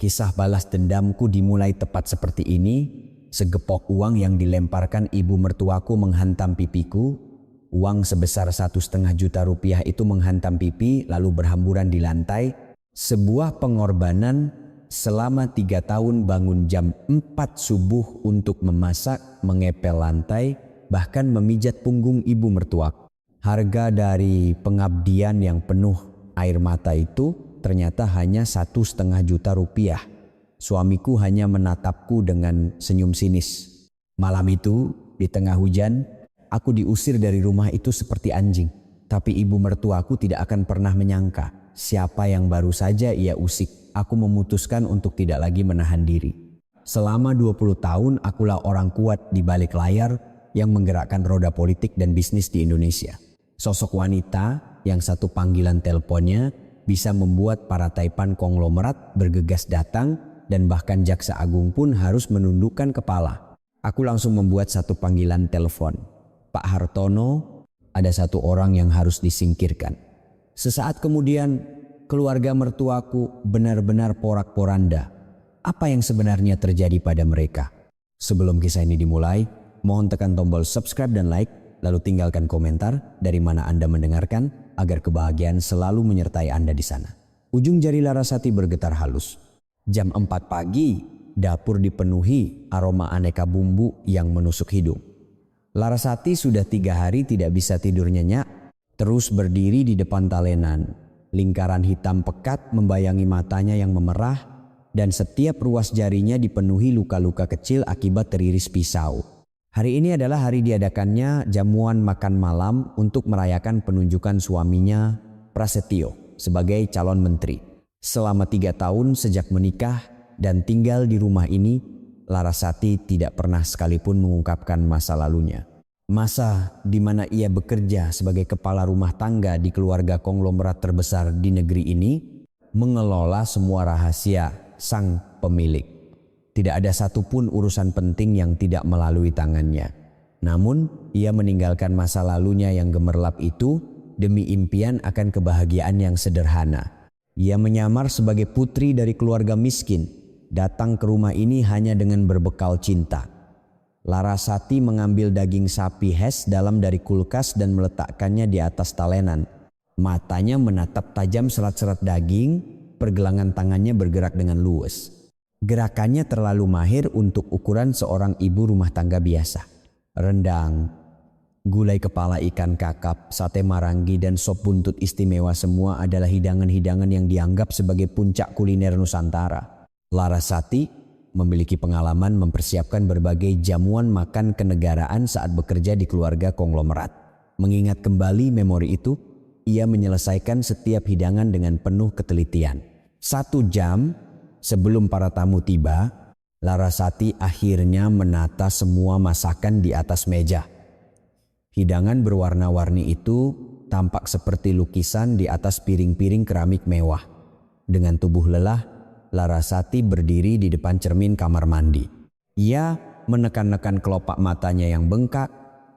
Kisah balas dendamku dimulai tepat seperti ini. Segepok uang yang dilemparkan ibu mertuaku menghantam pipiku. Uang sebesar 1,5 juta rupiah itu menghantam pipi lalu berhamburan di lantai. Sebuah pengorbanan selama 3 tahun, bangun jam 4 subuh untuk memasak, mengepel lantai, bahkan memijat punggung ibu mertuaku. Harga dari pengabdian yang penuh air mata itu ternyata hanya 1,5 juta rupiah. Suamiku hanya menatapku dengan senyum sinis. Malam itu, di tengah hujan, aku diusir dari rumah itu seperti anjing. Tapi ibu mertuaku tidak akan pernah menyangka siapa yang baru saja ia usik. Aku memutuskan untuk tidak lagi menahan diri. Selama 20 tahun, akulah orang kuat di balik layar yang menggerakkan roda politik dan bisnis di Indonesia. Sosok wanita yang satu panggilan teleponnya bisa membuat para taipan konglomerat bergegas datang dan bahkan jaksa agung pun harus menundukkan kepala. Aku langsung membuat satu panggilan telepon. Pak Hartono, ada satu orang yang harus disingkirkan. Sesaat kemudian, keluarga mertuaku benar-benar porak-poranda. Apa yang sebenarnya terjadi pada mereka? Sebelum kisah ini dimulai, mohon tekan tombol subscribe dan like, lalu tinggalkan komentar dari mana Anda mendengarkan, agar kebahagiaan selalu menyertai Anda di sana. Ujung jari Larasati bergetar halus. Jam 4 pagi, dapur dipenuhi aroma aneka bumbu yang menusuk hidung. Larasati sudah 3 hari tidak bisa tidur nyenyak, terus berdiri di depan talenan. Lingkaran hitam pekat membayangi matanya yang memerah, dan setiap ruas jarinya dipenuhi luka-luka kecil akibat teriris pisau. Hari ini adalah hari diadakannya jamuan makan malam untuk merayakan penunjukan suaminya Prasetyo sebagai calon menteri. Selama 3 tahun sejak menikah dan tinggal di rumah ini, Larasati tidak pernah sekalipun mengungkapkan masa lalunya. Masa di mana ia bekerja sebagai kepala rumah tangga di keluarga konglomerat terbesar di negeri ini, mengelola semua rahasia sang pemilik. Tidak ada satupun urusan penting yang tidak melalui tangannya. Namun, ia meninggalkan masa lalunya yang gemerlap itu demi impian akan kebahagiaan yang sederhana. Ia menyamar sebagai putri dari keluarga miskin, datang ke rumah ini hanya dengan berbekal cinta. Larasati mengambil daging sapi hes dalam dari kulkas dan meletakkannya di atas talenan. Matanya menatap tajam serat-serat daging, pergelangan tangannya bergerak dengan luwes. Gerakannya terlalu mahir untuk ukuran seorang ibu rumah tangga biasa. Rendang, gulai kepala ikan kakap, sate marangi, dan sop buntut istimewa semua adalah hidangan-hidangan yang dianggap sebagai puncak kuliner Nusantara. Larasati memiliki pengalaman mempersiapkan berbagai jamuan makan kenegaraan saat bekerja di keluarga konglomerat. Mengingat kembali memori itu, ia menyelesaikan setiap hidangan dengan penuh ketelitian. 1 jam sebelum para tamu tiba, Larasati akhirnya menata semua masakan di atas meja. Hidangan berwarna-warni itu tampak seperti lukisan di atas piring-piring keramik mewah. Dengan tubuh lelah, Larasati berdiri di depan cermin kamar mandi. Ia menekan-nekan kelopak matanya yang bengkak,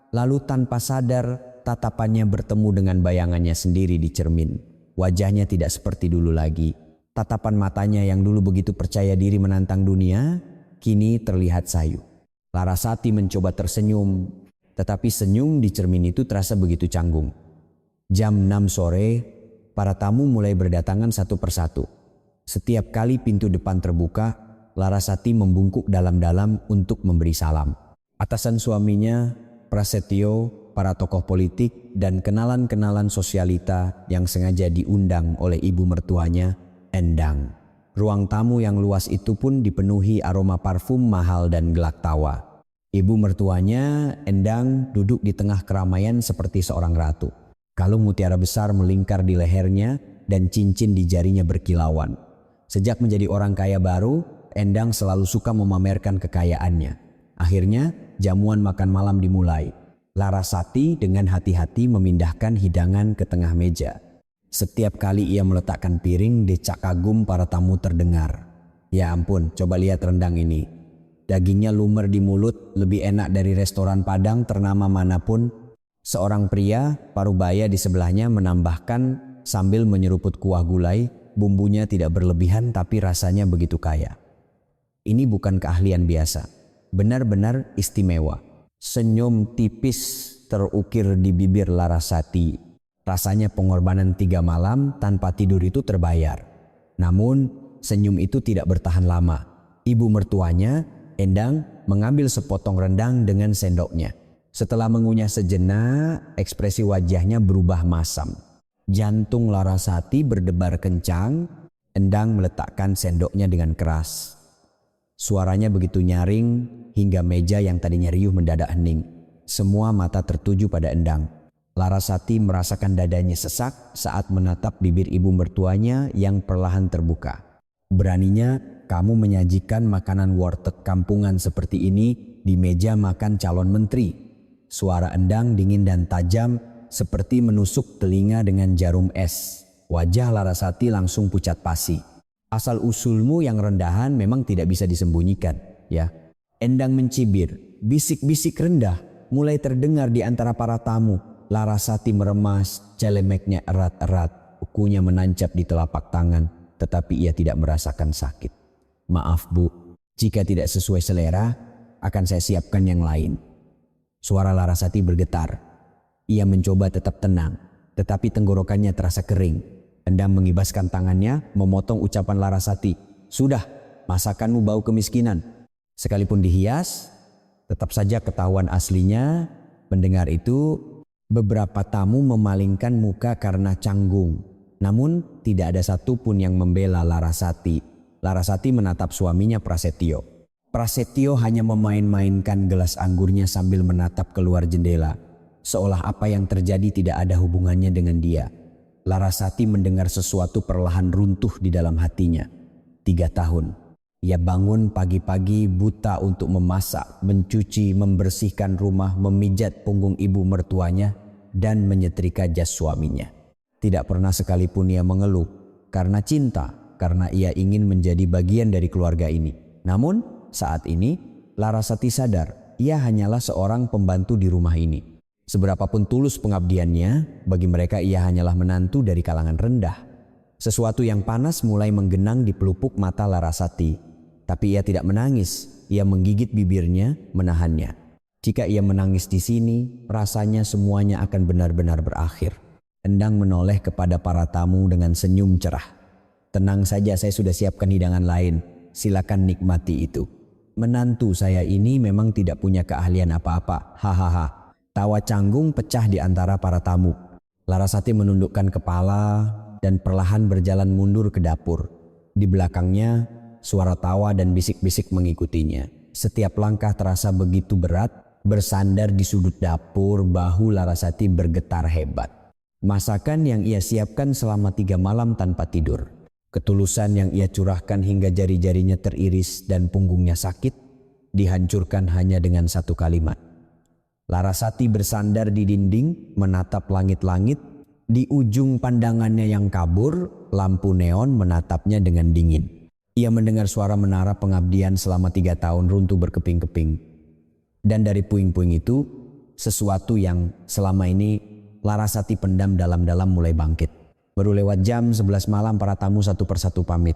lalu tanpa sadar tatapannya bertemu dengan bayangannya sendiri di cermin. Wajahnya tidak seperti dulu lagi. Tatapan matanya yang dulu begitu percaya diri menantang dunia, kini terlihat sayu. Larasati mencoba tersenyum, tetapi senyum di cermin itu terasa begitu canggung. Jam 6 sore, para tamu mulai berdatangan satu persatu. Setiap kali pintu depan terbuka, Larasati membungkuk dalam-dalam untuk memberi salam. Atasan suaminya, Prasetyo, para tokoh politik, dan kenalan-kenalan sosialita yang sengaja diundang oleh ibu mertuanya, Endang. Ruang tamu yang luas itu pun dipenuhi aroma parfum mahal dan gelak tawa. Ibu mertuanya, Endang, duduk di tengah keramaian seperti seorang ratu. Kalung mutiara besar melingkar di lehernya dan cincin di jarinya berkilauan. Sejak menjadi orang kaya baru, Endang selalu suka memamerkan kekayaannya. Akhirnya, jamuan makan malam dimulai. Larasati dengan hati-hati memindahkan hidangan ke tengah meja. Setiap kali ia meletakkan piring, decak kagum para tamu terdengar. Ya ampun, coba lihat rendang ini. Dagingnya lumer di mulut, lebih enak dari restoran Padang ternama manapun. Seorang pria parubaya di sebelahnya menambahkan sambil menyeruput kuah gulai, bumbunya tidak berlebihan tapi rasanya begitu kaya. Ini bukan keahlian biasa, benar-benar istimewa. Senyum tipis terukir di bibir Larasati. Rasanya pengorbanan 3 malam tanpa tidur itu terbayar. Namun senyum itu tidak bertahan lama. Ibu mertuanya, Endang, mengambil sepotong rendang dengan sendoknya. Setelah mengunyah sejenak, ekspresi wajahnya berubah masam. Jantung Larasati berdebar kencang. Endang meletakkan sendoknya dengan keras. Suaranya begitu nyaring hingga meja yang tadinya riuh mendadak hening. Semua mata tertuju pada Endang. Larasati merasakan dadanya sesak saat menatap bibir ibu mertuanya yang perlahan terbuka. Beraninya kamu menyajikan makanan warteg kampungan seperti ini di meja makan calon menteri. Suara Endang dingin dan tajam seperti menusuk telinga dengan jarum es. Wajah Larasati langsung pucat pasi. Asal usulmu yang rendahan memang tidak bisa disembunyikan, ya. Endang mencibir, bisik-bisik rendah mulai terdengar di antara para tamu. Larasati meremas, celemeknya erat-erat, kukunya menancap di telapak tangan, tetapi ia tidak merasakan sakit. Maaf Bu, jika tidak sesuai selera, akan saya siapkan yang lain. Suara Larasati bergetar. Ia mencoba tetap tenang, tetapi tenggorokannya terasa kering. Endang mengibaskan tangannya, memotong ucapan Larasati. Sudah, masakanmu bau kemiskinan. Sekalipun dihias, tetap saja ketahuan aslinya. Mendengar itu, beberapa tamu memalingkan muka karena canggung. Namun tidak ada satupun yang membela Larasati. Larasati menatap suaminya Prasetyo. Prasetyo hanya memain-mainkan gelas anggurnya sambil menatap keluar jendela. Seolah apa yang terjadi tidak ada hubungannya dengan dia. Larasati mendengar sesuatu perlahan runtuh di dalam hatinya. 3 tahun. Ia bangun pagi-pagi buta untuk memasak, mencuci, membersihkan rumah, memijat punggung ibu mertuanya, dan menyetrika jas suaminya. Tidak pernah sekalipun ia mengeluh karena cinta, karena ia ingin menjadi bagian dari keluarga ini. Namun saat ini Larasati sadar ia hanyalah seorang pembantu di rumah ini. Seberapapun tulus pengabdiannya, bagi mereka ia hanyalah menantu dari kalangan rendah. Sesuatu yang panas mulai menggenang di pelupuk mata Larasati. Tapi ia tidak menangis, ia menggigit bibirnya, menahannya. Jika ia menangis di sini, rasanya semuanya akan benar-benar berakhir. Endang menoleh kepada para tamu dengan senyum cerah. Tenang saja, saya sudah siapkan hidangan lain. Silakan nikmati itu. Menantu saya ini memang tidak punya keahlian apa-apa. Hahaha. Tawa canggung pecah di antara para tamu. Larasati menundukkan kepala dan perlahan berjalan mundur ke dapur. Di belakangnya, suara tawa dan bisik-bisik mengikutinya. Setiap langkah terasa begitu berat, bersandar di sudut dapur, bahu Larasati bergetar hebat. Masakan yang ia siapkan selama 3 malam tanpa tidur. Ketulusan yang ia curahkan hingga jari-jarinya teriris dan punggungnya sakit, dihancurkan hanya dengan 1 kalimat. Larasati bersandar di dinding, menatap langit-langit. Di ujung pandangannya yang kabur, lampu neon menatapnya dengan dingin. Ia mendengar suara menara pengabdian selama 3 tahun runtuh berkeping-keping. Dan dari puing-puing itu, sesuatu yang selama ini Larasati pendam dalam-dalam mulai bangkit. Baru lewat jam 11 malam para tamu satu persatu pamit.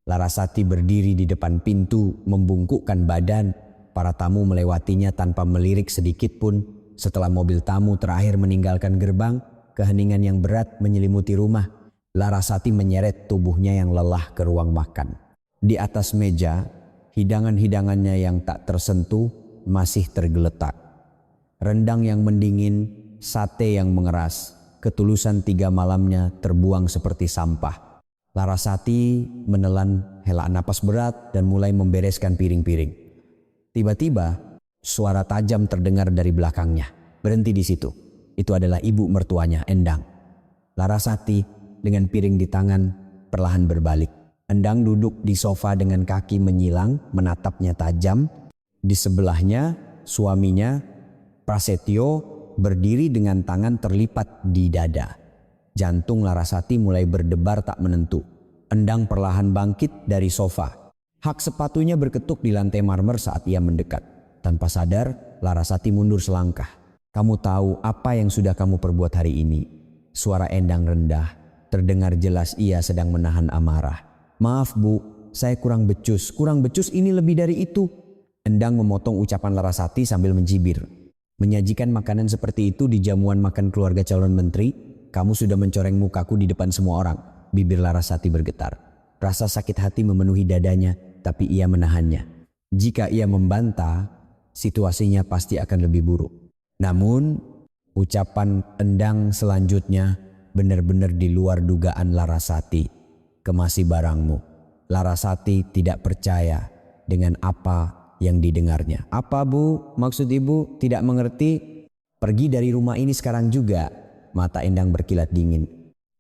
Larasati berdiri di depan pintu, membungkukkan badan. Para tamu melewatinya tanpa melirik sedikit pun. Setelah mobil tamu terakhir meninggalkan gerbang, keheningan yang berat menyelimuti rumah. Larasati menyeret tubuhnya yang lelah ke ruang makan. Di atas meja, hidangan-hidangannya yang tak tersentuh masih tergeletak. Rendang yang mendingin, sate yang mengeras, ketulusan 3 malamnya terbuang seperti sampah. Larasati menelan hela napas berat dan mulai membereskan piring-piring. Tiba-tiba, suara tajam terdengar dari belakangnya. Berhenti di situ. Itu adalah ibu mertuanya, Endang. Larasati dengan piring di tangan perlahan berbalik. Endang duduk di sofa dengan kaki menyilang, menatapnya tajam. Di sebelahnya, suaminya, Prasetyo, berdiri dengan tangan terlipat di dada. Jantung Larasati mulai berdebar tak menentu. Endang perlahan bangkit dari sofa. Hak sepatunya berketuk di lantai marmer saat ia mendekat. Tanpa sadar, Larasati mundur selangkah. Kamu tahu apa yang sudah kamu perbuat hari ini? Suara Endang rendah. Terdengar jelas ia sedang menahan amarah. Maaf Bu, saya kurang becus. Kurang becus ini lebih dari itu. Endang memotong ucapan Larasati sambil mencibir. Menyajikan makanan seperti itu di jamuan makan keluarga calon menteri, kamu sudah mencoreng mukaku di depan semua orang. Bibir Larasati bergetar. Rasa sakit hati memenuhi dadanya, tapi ia menahannya. Jika ia membantah, situasinya pasti akan lebih buruk. Namun, ucapan Endang selanjutnya benar-benar di luar dugaan Larasati. Kemasi barangmu. Larasati tidak percaya dengan apa yang didengarnya. Apa Bu? Maksud Ibu tidak mengerti? Pergi dari rumah ini sekarang juga. Mata Endang berkilat dingin.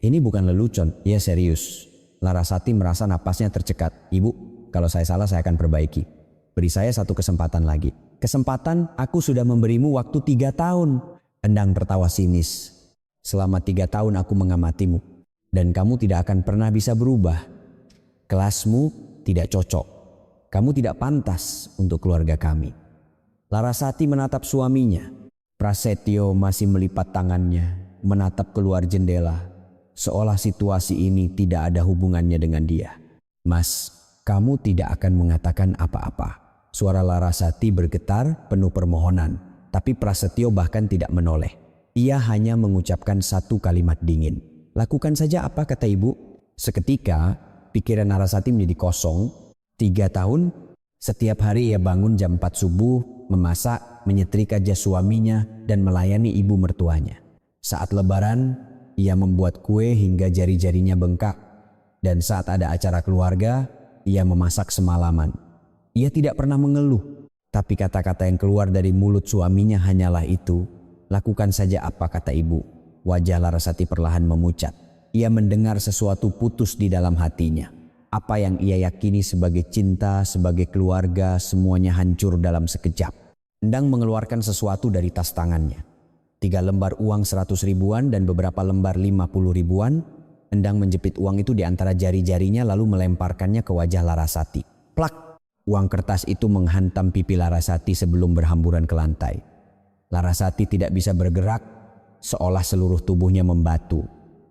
Ini bukan lelucon, ya serius. Larasati merasa napasnya tercekat. Ibu, kalau saya salah saya akan perbaiki. Beri saya satu kesempatan lagi. Kesempatan? Aku sudah memberimu waktu 3 tahun. Endang tertawa sinis. Selama 3 tahun aku mengamatimu, dan kamu tidak akan pernah bisa berubah. Kelasmu tidak cocok. Kamu tidak pantas untuk keluarga kami. Larasati menatap suaminya. Prasetyo masih melipat tangannya, menatap keluar jendela, seolah situasi ini tidak ada hubungannya dengan dia. Mas, kamu tidak akan mengatakan apa-apa. Suara Larasati bergetar penuh permohonan, tapi Prasetyo bahkan tidak menoleh. Ia hanya mengucapkan satu kalimat dingin. Lakukan saja apa kata ibu. Seketika pikiran Larasati menjadi kosong. 3 tahun setiap hari ia bangun jam 4 subuh, memasak, menyetrika jas suaminya dan melayani ibu mertuanya. Saat lebaran ia membuat kue hingga jari-jarinya bengkak. Dan saat ada acara keluarga ia memasak semalaman. Ia tidak pernah mengeluh, tapi kata-kata yang keluar dari mulut suaminya hanyalah itu. Lakukan saja apa kata ibu. Wajah Larasati perlahan memucat. Ia mendengar sesuatu putus di dalam hatinya. Apa yang ia yakini sebagai cinta, sebagai keluarga, semuanya hancur dalam sekejap. Endang mengeluarkan sesuatu dari tas tangannya. 3 lembar uang 100 ribuan dan beberapa lembar 50 ribuan. Endang menjepit uang itu di antara jari-jarinya lalu melemparkannya ke wajah Larasati. Plak! Uang kertas itu menghantam pipi Larasati sebelum berhamburan ke lantai. Larasati tidak bisa bergerak, seolah seluruh tubuhnya membatu.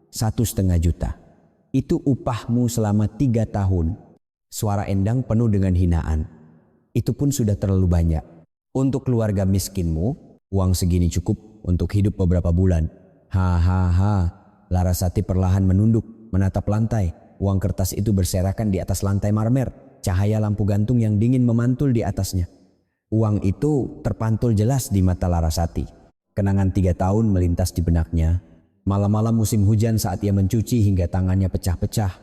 1,5 juta. Itu upahmu selama 3 tahun. Suara Endang penuh dengan hinaan. Itu pun sudah terlalu banyak. Untuk keluarga miskinmu, uang segini cukup untuk hidup beberapa bulan. Hahaha. Larasati perlahan menunduk, menatap lantai. Uang kertas itu berserakan di atas lantai marmer. Cahaya lampu gantung yang dingin memantul di atasnya. Uang itu terpantul jelas di mata Larasati. Kenangan 3 tahun melintas di benaknya. Malam-malam musim hujan saat ia mencuci hingga tangannya pecah-pecah.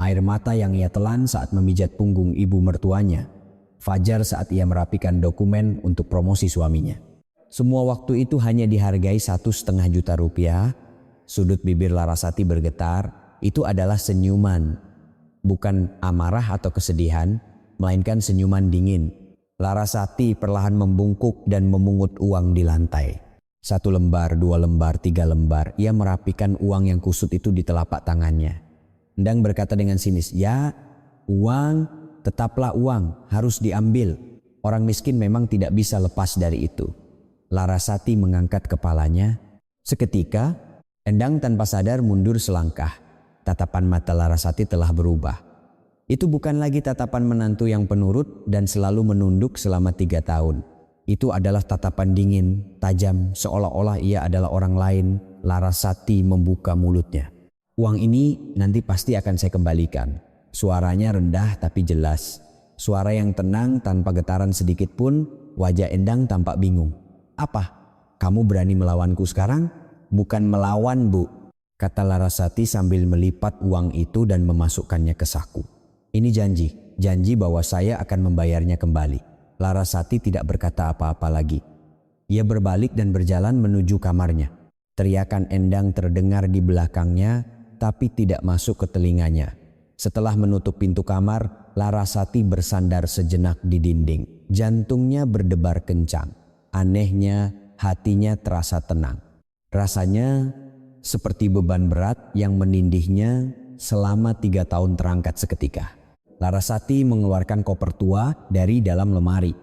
Air mata yang ia telan saat memijat punggung ibu mertuanya. Fajar saat ia merapikan dokumen untuk promosi suaminya. Semua waktu itu hanya dihargai 1,5 juta rupiah. Sudut bibir Larasati bergetar. Itu adalah senyuman. Bukan amarah atau kesedihan, melainkan senyuman dingin. Larasati perlahan membungkuk dan memungut uang di lantai. 1 lembar, 2 lembar, 3 lembar. Ia merapikan uang yang kusut itu di telapak tangannya. Endang berkata dengan sinis, ya, uang, tetaplah uang, harus diambil. Orang miskin memang tidak bisa lepas dari itu. Larasati mengangkat kepalanya. Seketika, Endang tanpa sadar mundur selangkah. Tatapan mata Larasati telah berubah. Itu bukan lagi tatapan menantu yang penurut dan selalu menunduk selama 3 tahun. Itu adalah tatapan dingin, tajam, seolah-olah ia adalah orang lain. Larasati membuka mulutnya. Uang ini nanti pasti akan saya kembalikan. Suaranya rendah tapi jelas. Suara yang tenang tanpa getaran sedikit pun. Wajah Endang tampak bingung. Apa? Kamu berani melawanku sekarang? Bukan melawan, Bu, kata Larasati sambil melipat uang itu dan memasukkannya ke saku. Ini janji bahwa saya akan membayarnya kembali. Larasati tidak berkata apa-apa lagi. Ia berbalik dan berjalan menuju kamarnya. Teriakan Endang terdengar di belakangnya, tapi tidak masuk ke telinganya. Setelah menutup pintu kamar, Larasati bersandar sejenak di dinding. Jantungnya berdebar kencang. Anehnya, hatinya terasa tenang. Rasanya seperti beban berat yang menindihnya selama 3 tahun terangkat seketika. Larasati mengeluarkan koper tua dari dalam lemari.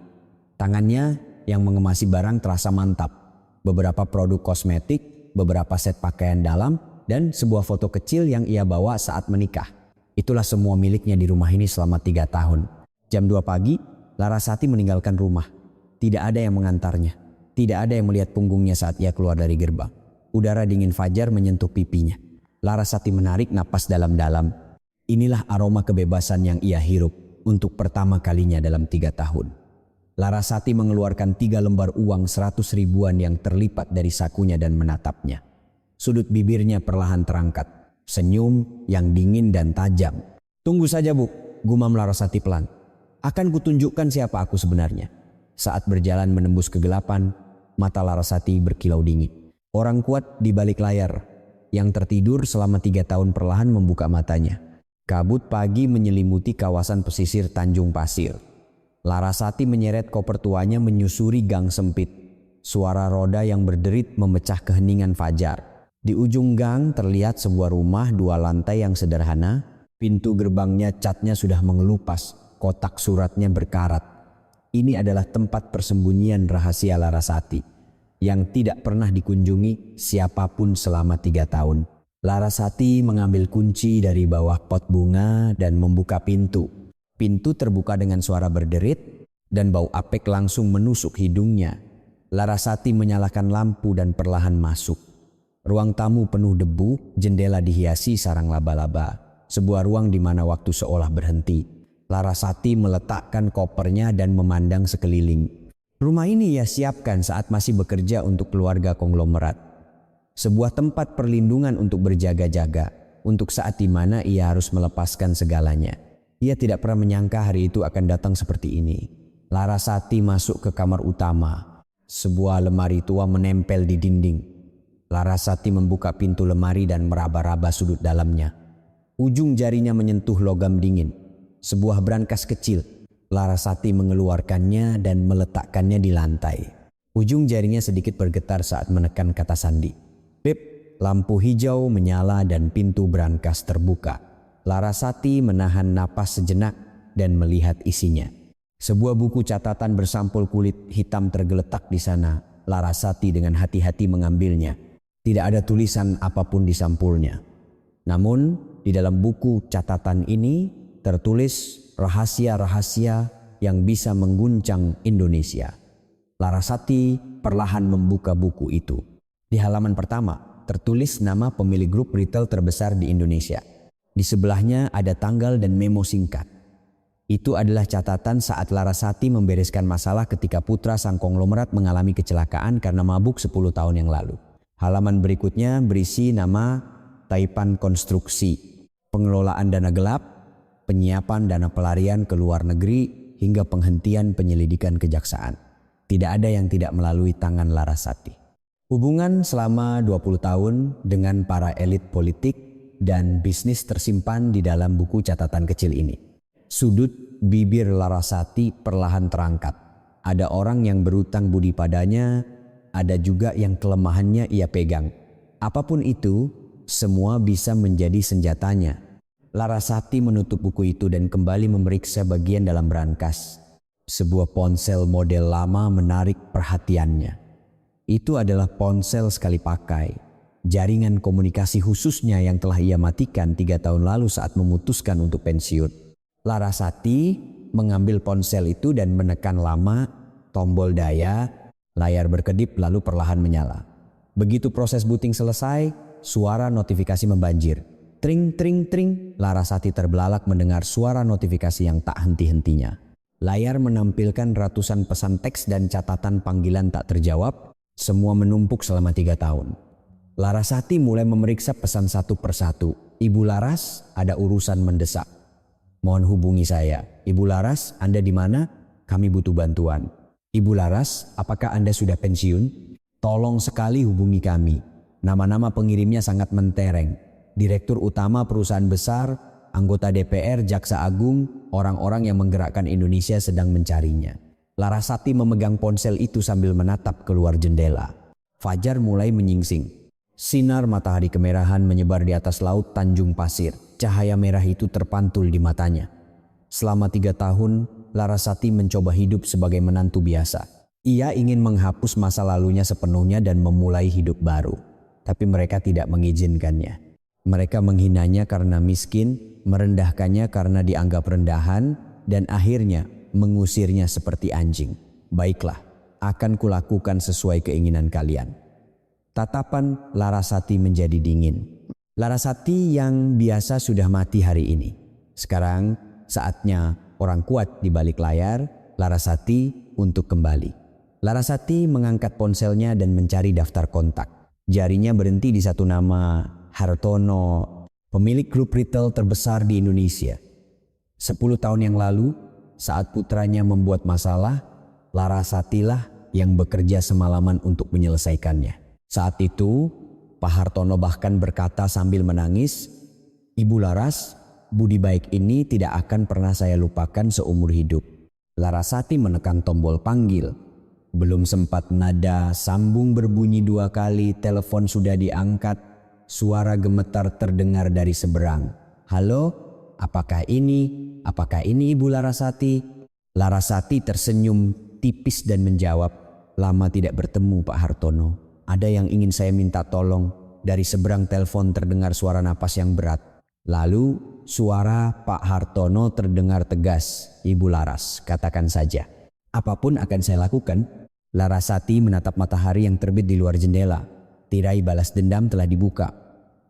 Tangannya yang mengemasi barang terasa mantap. Beberapa produk kosmetik, beberapa set pakaian dalam, dan sebuah foto kecil yang ia bawa saat menikah. Itulah semua miliknya di rumah ini selama 3 tahun. Jam 2 pagi, Larasati meninggalkan rumah. Tidak ada yang mengantarnya. Tidak ada yang melihat punggungnya saat ia keluar dari gerbang. Udara dingin fajar menyentuh pipinya. Larasati menarik napas dalam-dalam. Inilah aroma kebebasan yang ia hirup untuk pertama kalinya dalam 3 tahun. Larasati mengeluarkan 3 lembar uang 100 ribuan yang terlipat dari sakunya dan menatapnya. Sudut bibirnya perlahan terangkat. Senyum yang dingin dan tajam. "Tunggu saja, Bu," gumam Larasati pelan. "Akan kutunjukkan siapa aku sebenarnya." Saat berjalan menembus kegelapan, mata Larasati berkilau dingin. Orang kuat di balik layar yang tertidur selama 3 tahun perlahan membuka matanya. Kabut pagi menyelimuti kawasan pesisir Tanjung Pasir. Larasati menyeret koper tuanya menyusuri gang sempit. Suara roda yang berderit memecah keheningan fajar. Di ujung gang terlihat sebuah rumah 2 lantai yang sederhana. Pintu gerbangnya catnya sudah mengelupas, kotak suratnya berkarat. Ini adalah tempat persembunyian rahasia Larasati yang tidak pernah dikunjungi siapapun selama 3 tahun. Larasati mengambil kunci dari bawah pot bunga dan membuka pintu. Pintu terbuka dengan suara berderit dan bau apek langsung menusuk hidungnya. Larasati menyalakan lampu dan perlahan masuk. Ruang tamu penuh debu, jendela dihiasi sarang laba-laba. Sebuah ruang di mana waktu seolah berhenti. Larasati meletakkan kopernya dan memandang sekeliling. Rumah ini ia siapkan saat masih bekerja untuk keluarga konglomerat. Sebuah tempat perlindungan untuk berjaga-jaga, untuk saat di mana ia harus melepaskan segalanya. Ia tidak pernah menyangka hari itu akan datang seperti ini. Larasati masuk ke kamar utama. Sebuah lemari tua menempel di dinding. Larasati membuka pintu lemari dan meraba-raba sudut dalamnya. Ujung jarinya menyentuh logam dingin. Sebuah brankas kecil. Larasati mengeluarkannya dan meletakkannya di lantai. Ujung jarinya sedikit bergetar saat menekan kata sandi. "Beb," lampu hijau menyala dan pintu brankas terbuka. Larasati menahan napas sejenak dan melihat isinya. Sebuah buku catatan bersampul kulit hitam tergeletak di sana. Larasati dengan hati-hati mengambilnya. Tidak ada tulisan apapun di sampulnya. Namun di dalam buku catatan ini tertulis rahasia-rahasia yang bisa mengguncang Indonesia. Larasati perlahan membuka buku itu. Di halaman pertama tertulis nama pemilik grup retail terbesar di Indonesia. Di sebelahnya ada tanggal dan memo singkat. Itu adalah catatan saat Larasati membereskan masalah ketika putra sang konglomerat mengalami kecelakaan karena mabuk 10 tahun yang lalu. Halaman berikutnya berisi nama Taipan Konstruksi, pengelolaan dana gelap, penyiapan dana pelarian ke luar negeri, hingga penghentian penyelidikan kejaksaan. Tidak ada yang tidak melalui tangan Larasati. Hubungan selama 20 tahun dengan para elit politik dan bisnis tersimpan di dalam buku catatan kecil ini. Sudut bibir Larasati perlahan terangkat. Ada orang yang berutang budi padanya, ada juga yang kelemahannya ia pegang. Apapun itu, semua bisa menjadi senjatanya. Larasati menutup buku itu dan kembali memeriksa bagian dalam brankas. Sebuah ponsel model lama menarik perhatiannya. Itu adalah ponsel sekali pakai. Jaringan komunikasi khususnya yang telah ia matikan 3 tahun lalu saat memutuskan untuk pensiun. Larasati mengambil ponsel itu dan menekan lama, tombol daya, layar berkedip lalu perlahan menyala. Begitu proses booting selesai, suara notifikasi membanjir. Tring, tring, tring. Larasati terbelalak mendengar suara notifikasi yang tak henti-hentinya. Layar menampilkan ratusan pesan teks dan catatan panggilan tak terjawab. Semua menumpuk selama 3 tahun. Larasati mulai memeriksa pesan satu persatu. "Ibu Laras, ada urusan mendesak. Mohon hubungi saya." "Ibu Laras, Anda di mana? Kami butuh bantuan." "Ibu Laras, apakah Anda sudah pensiun? Tolong sekali hubungi kami." Nama-nama pengirimnya sangat mentereng. Direktur utama perusahaan besar, anggota DPR, jaksa agung, orang-orang yang menggerakkan Indonesia sedang mencarinya. Larasati memegang ponsel itu sambil menatap keluar jendela. Fajar mulai menyingsing. Sinar matahari kemerahan menyebar di atas laut Tanjung Pasir. Cahaya merah itu terpantul di matanya. Selama 3 tahun, Larasati mencoba hidup sebagai menantu biasa. Ia ingin menghapus masa lalunya sepenuhnya dan memulai hidup baru. tapi mereka tidak mengizinkannya. Mereka menghinanya karena miskin, merendahkannya karena dianggap rendahan, dan akhirnya mengusirnya seperti anjing. Baiklah, akan kulakukan sesuai keinginan kalian. Tatapan Larasati menjadi dingin. Larasati yang biasa sudah mati hari ini. Sekarang saatnya orang kuat di balik layar, Larasati untuk kembali. Larasati mengangkat ponselnya dan mencari daftar kontak. Jarinya berhenti di satu nama, Hartono, pemilik grup retail terbesar di Indonesia. 10 tahun yang lalu, saat putranya membuat masalah, Larasatilah yang bekerja semalaman untuk menyelesaikannya. Saat itu, Pak Hartono bahkan berkata sambil menangis, "Ibu Laras, budi baik ini tidak akan pernah saya lupakan seumur hidup." Larasati menekan tombol panggil. Belum sempat nada sambung berbunyi 2 kali, telepon sudah diangkat. Suara gemetar terdengar dari seberang. "Halo, apakah ini Ibu Larasati?" Larasati tersenyum tipis dan menjawab, "Lama tidak bertemu Pak Hartono. Ada yang ingin saya minta tolong." Dari seberang telepon terdengar suara napas yang berat. Lalu suara Pak Hartono terdengar tegas, "Ibu Laras, katakan saja. Apapun akan saya lakukan." Larasati menatap matahari yang terbit di luar jendela. Tirai balas dendam telah dibuka.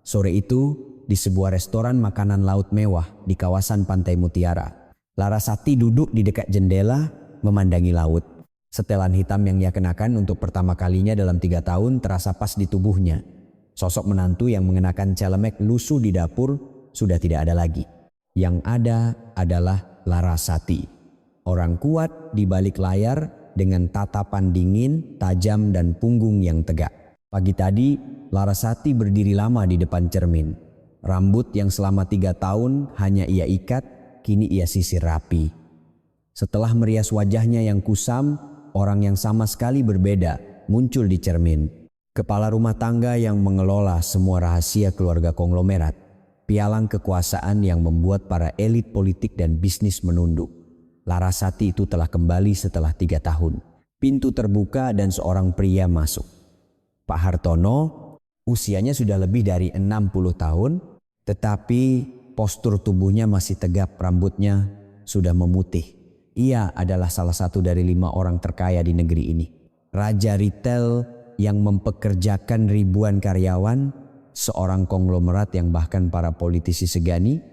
Sore itu di sebuah restoran makanan laut mewah di kawasan Pantai Mutiara. Larasati duduk di dekat jendela memandangi laut. Setelan hitam yang ia kenakan untuk pertama kalinya dalam 3 tahun terasa pas di tubuhnya. Sosok menantu yang mengenakan celemek lusuh di dapur sudah tidak ada lagi. Yang ada adalah Larasati. Orang kuat di balik layar dengan tatapan dingin, tajam dan punggung yang tegak. Pagi tadi, Larasati berdiri lama di depan cermin. Rambut yang selama 3 tahun hanya ia ikat, kini ia sisir rapi. Setelah merias wajahnya yang kusam, orang yang sama sekali berbeda muncul di cermin. Kepala rumah tangga yang mengelola semua rahasia keluarga konglomerat. Pialang kekuasaan yang membuat para elit politik dan bisnis menunduk. Larasati itu telah kembali setelah 3 tahun. Pintu terbuka dan seorang pria masuk. Pak Hartono, usianya sudah lebih dari 60 tahun, tetapi postur tubuhnya masih tegap, rambutnya sudah memutih. Ia adalah salah satu dari 5 orang terkaya di negeri ini. Raja retail yang mempekerjakan ribuan karyawan, seorang konglomerat yang bahkan para politisi segani.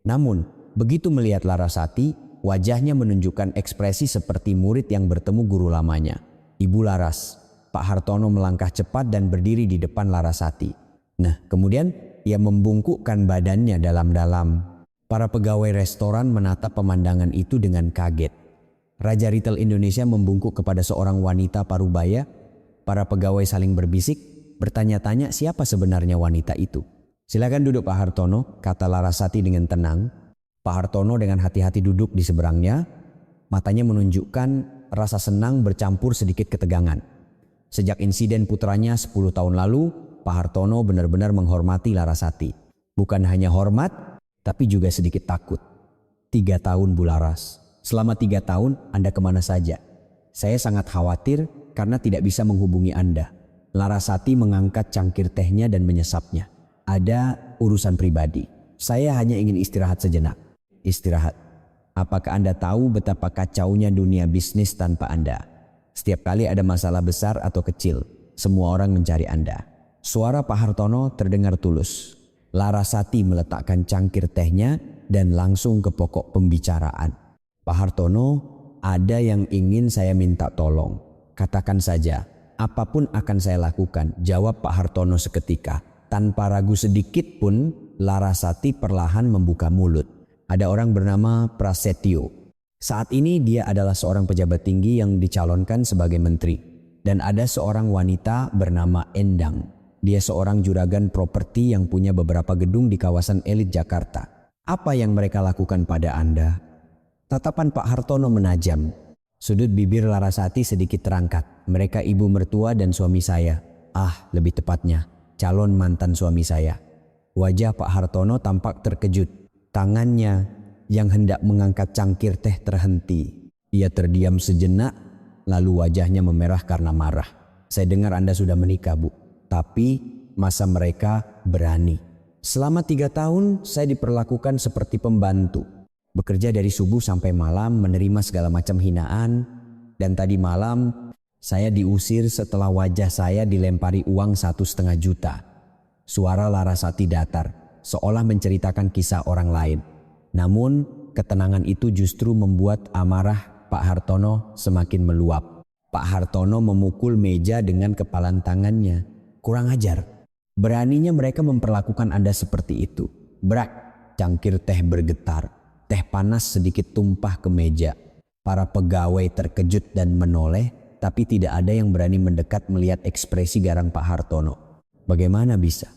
Namun, begitu melihat Larasati, wajahnya menunjukkan ekspresi seperti murid yang bertemu guru lamanya. "Ibu Laras." Pak Hartono melangkah cepat dan berdiri di depan Larasati. Nah, kemudian ia membungkukkan badannya dalam-dalam. Para pegawai restoran menatap pemandangan itu dengan kaget. Raja retail Indonesia membungkuk kepada seorang wanita parubaya. Para pegawai saling berbisik, bertanya-tanya siapa sebenarnya wanita itu. "Silakan duduk Pak Hartono," kata Larasati dengan tenang. Pak Hartono dengan hati-hati duduk di seberangnya. Matanya menunjukkan rasa senang bercampur sedikit ketegangan. Sejak insiden putranya 10 tahun lalu, Pak Hartono benar-benar menghormati Larasati. Bukan hanya hormat, tapi juga sedikit takut. 3 tahun Bu Laras. Selama 3 tahun Anda kemana saja? Saya sangat khawatir karena tidak bisa menghubungi Anda. Larasati mengangkat cangkir tehnya dan menyesapnya. "Ada urusan pribadi. Saya hanya ingin istirahat sejenak." "Istirahat? Apakah Anda tahu betapa kacaunya dunia bisnis tanpa Anda? Setiap kali ada masalah besar atau kecil, semua orang mencari Anda." Suara Pak Hartono terdengar tulus. Larasati meletakkan cangkir tehnya dan langsung ke pokok pembicaraan. "Pak Hartono, ada yang ingin saya minta tolong. Katakan saja, apapun akan saya lakukan," jawab Pak Hartono seketika. Tanpa ragu sedikit pun, Larasati perlahan membuka mulut. "Ada orang bernama Prasetyo. Saat ini dia adalah seorang pejabat tinggi yang dicalonkan sebagai menteri. Dan ada seorang wanita bernama Endang. Dia seorang juragan properti yang punya beberapa gedung di kawasan elit Jakarta. Apa yang mereka lakukan pada Anda?" Tatapan Pak Hartono menajam. Sudut bibir Larasati sedikit terangkat. "Mereka ibu mertua dan suami saya. Lebih tepatnya, calon mantan suami saya." Wajah Pak Hartono tampak terkejut. Tangannya yang hendak mengangkat cangkir teh terhenti. Ia terdiam sejenak, lalu wajahnya memerah karena marah. "Saya dengar Anda sudah menikah, Bu. Tapi masa mereka berani. Selama 3 tahun saya diperlakukan seperti pembantu. Bekerja dari subuh sampai malam, menerima segala macam hinaan. Dan tadi malam saya diusir setelah wajah saya dilempari uang 1,5 juta. Suara Larasati datar, seolah menceritakan kisah orang lain. Namun ketenangan itu justru membuat amarah Pak Hartono semakin meluap. Pak Hartono memukul meja dengan kepalan tangannya. Kurang ajar. Beraninya mereka memperlakukan Anda seperti itu. Brak, cangkir teh bergetar. Teh panas sedikit tumpah ke meja. Para pegawai terkejut dan menoleh, tapi tidak ada yang berani mendekat melihat ekspresi garang Pak Hartono. Bagaimana bisa?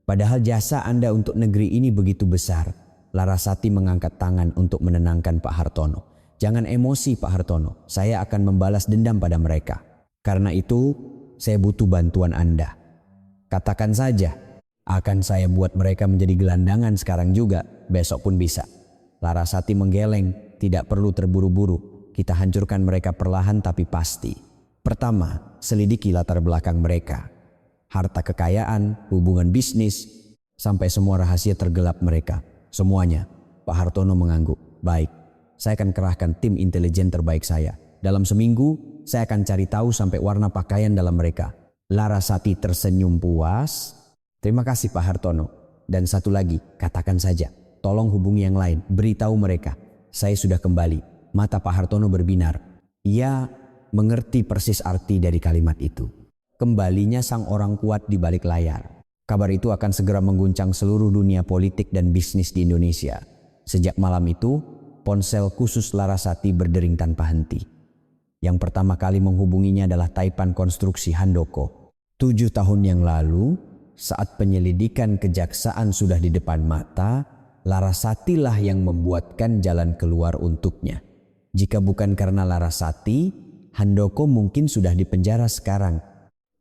Padahal jasa Anda untuk negeri ini begitu besar. Larasati mengangkat tangan untuk menenangkan Pak Hartono. Jangan emosi Pak Hartono, saya akan membalas dendam pada mereka. Karena itu, saya butuh bantuan Anda. Katakan saja, akan saya buat mereka menjadi gelandangan sekarang juga, besok pun bisa. Larasati menggeleng, tidak perlu terburu-buru. Kita hancurkan mereka perlahan tapi pasti. Pertama, selidiki latar belakang mereka. Harta kekayaan, hubungan bisnis, sampai semua rahasia tergelap mereka. Semuanya. Pak Hartono mengangguk. Baik, saya akan kerahkan tim intelijen terbaik saya. Dalam seminggu, saya akan cari tahu sampai warna pakaian dalam mereka. Larasati tersenyum puas. Terima kasih Pak Hartono. Dan satu lagi, katakan saja. Tolong hubungi yang lain, beritahu mereka. Saya sudah kembali. Mata Pak Hartono berbinar. Ia mengerti persis arti dari kalimat itu. Kembalinya sang orang kuat di balik layar. Kabar itu akan segera mengguncang seluruh dunia politik dan bisnis di Indonesia. Sejak malam itu, ponsel khusus Larasati berdering tanpa henti. Yang pertama kali menghubunginya adalah Taipan Konstruksi Handoko. 7 tahun yang lalu, saat penyelidikan kejaksaan sudah di depan mata, Larasati lah yang membuatkan jalan keluar untuknya. Jika bukan karena Larasati, Handoko mungkin sudah dipenjara sekarang.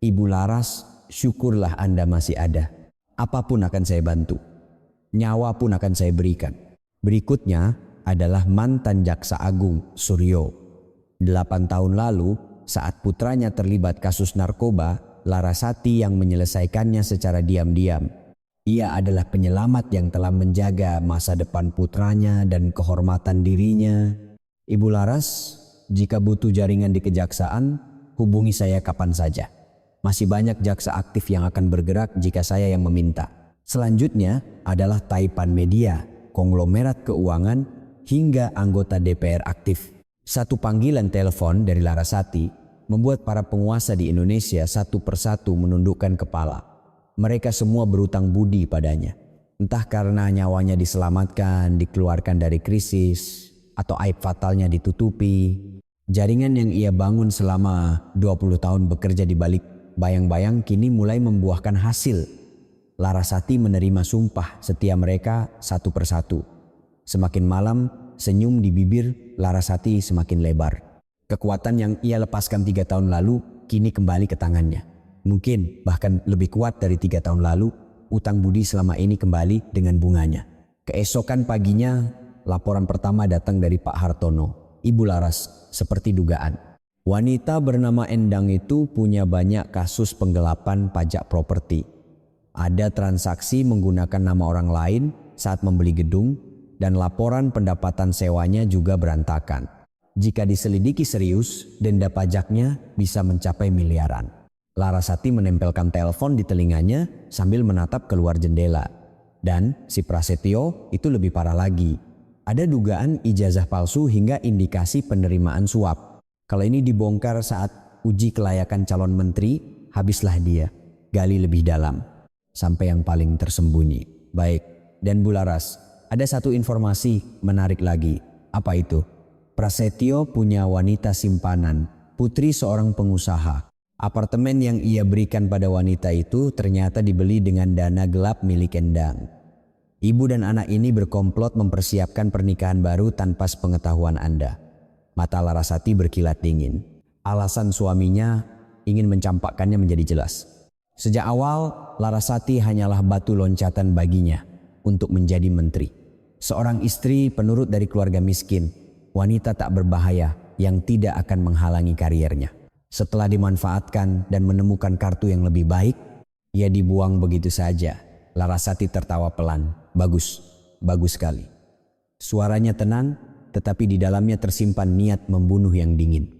Ibu Laras, syukurlah Anda masih ada. Apapun akan saya bantu. Nyawa pun akan saya berikan. Berikutnya adalah mantan Jaksa Agung Suryo. 8 tahun lalu saat putranya terlibat kasus narkoba, Larasati yang menyelesaikannya secara diam-diam. Ia adalah penyelamat yang telah menjaga masa depan putranya dan kehormatan dirinya. Ibu Laras, jika butuh jaringan di kejaksaan, hubungi saya kapan saja. Masih banyak jaksa aktif yang akan bergerak jika saya yang meminta. Selanjutnya adalah Taipan Media, konglomerat keuangan, hingga anggota DPR aktif. Satu panggilan telepon dari Larasati membuat para penguasa di Indonesia satu persatu menundukkan kepala. Mereka semua berutang budi padanya. Entah karena nyawanya diselamatkan, dikeluarkan dari krisis, atau aib fatalnya ditutupi. Jaringan yang ia bangun selama 20 tahun bekerja di balik bayang-bayang kini mulai membuahkan hasil. Larasati menerima sumpah setia mereka satu persatu. Semakin malam, senyum di bibir Larasati semakin lebar. Kekuatan yang ia lepaskan 3 tahun lalu kini kembali ke tangannya. Mungkin bahkan lebih kuat dari 3 tahun lalu, utang budi selama ini kembali dengan bunganya. Keesokan paginya, laporan pertama datang dari Pak Hartono. Ibu Laras, seperti dugaan. Wanita bernama Endang itu punya banyak kasus penggelapan pajak properti. Ada transaksi menggunakan nama orang lain saat membeli gedung dan laporan pendapatan sewanya juga berantakan. Jika diselidiki serius, denda pajaknya bisa mencapai miliaran. Larasati menempelkan telepon di telinganya sambil menatap keluar jendela. Dan si Prasetyo itu lebih parah lagi. Ada dugaan ijazah palsu hingga indikasi penerimaan suap. Kalau ini dibongkar saat uji kelayakan calon menteri, habislah dia. Gali lebih dalam, sampai yang paling tersembunyi. Baik, dan Bu Laras, ada satu informasi menarik lagi. Apa itu? Prasetyo punya wanita simpanan, putri seorang pengusaha. Apartemen yang ia berikan pada wanita itu ternyata dibeli dengan dana gelap milik Endang. Ibu dan anak ini berkomplot mempersiapkan pernikahan baru tanpa sepengetahuan Anda. Mata Larasati berkilat dingin. Alasan suaminya ingin mencampakkannya menjadi jelas. Sejak awal, Larasati hanyalah batu loncatan baginya untuk menjadi menteri. Seorang istri penurut dari keluarga miskin, wanita tak berbahaya yang tidak akan menghalangi kariernya. Setelah dimanfaatkan dan menemukan kartu yang lebih baik, Ia dibuang begitu saja. Larasati tertawa pelan. Bagus, bagus sekali. Suaranya tenang, tetapi di dalamnya tersimpan niat membunuh yang dingin.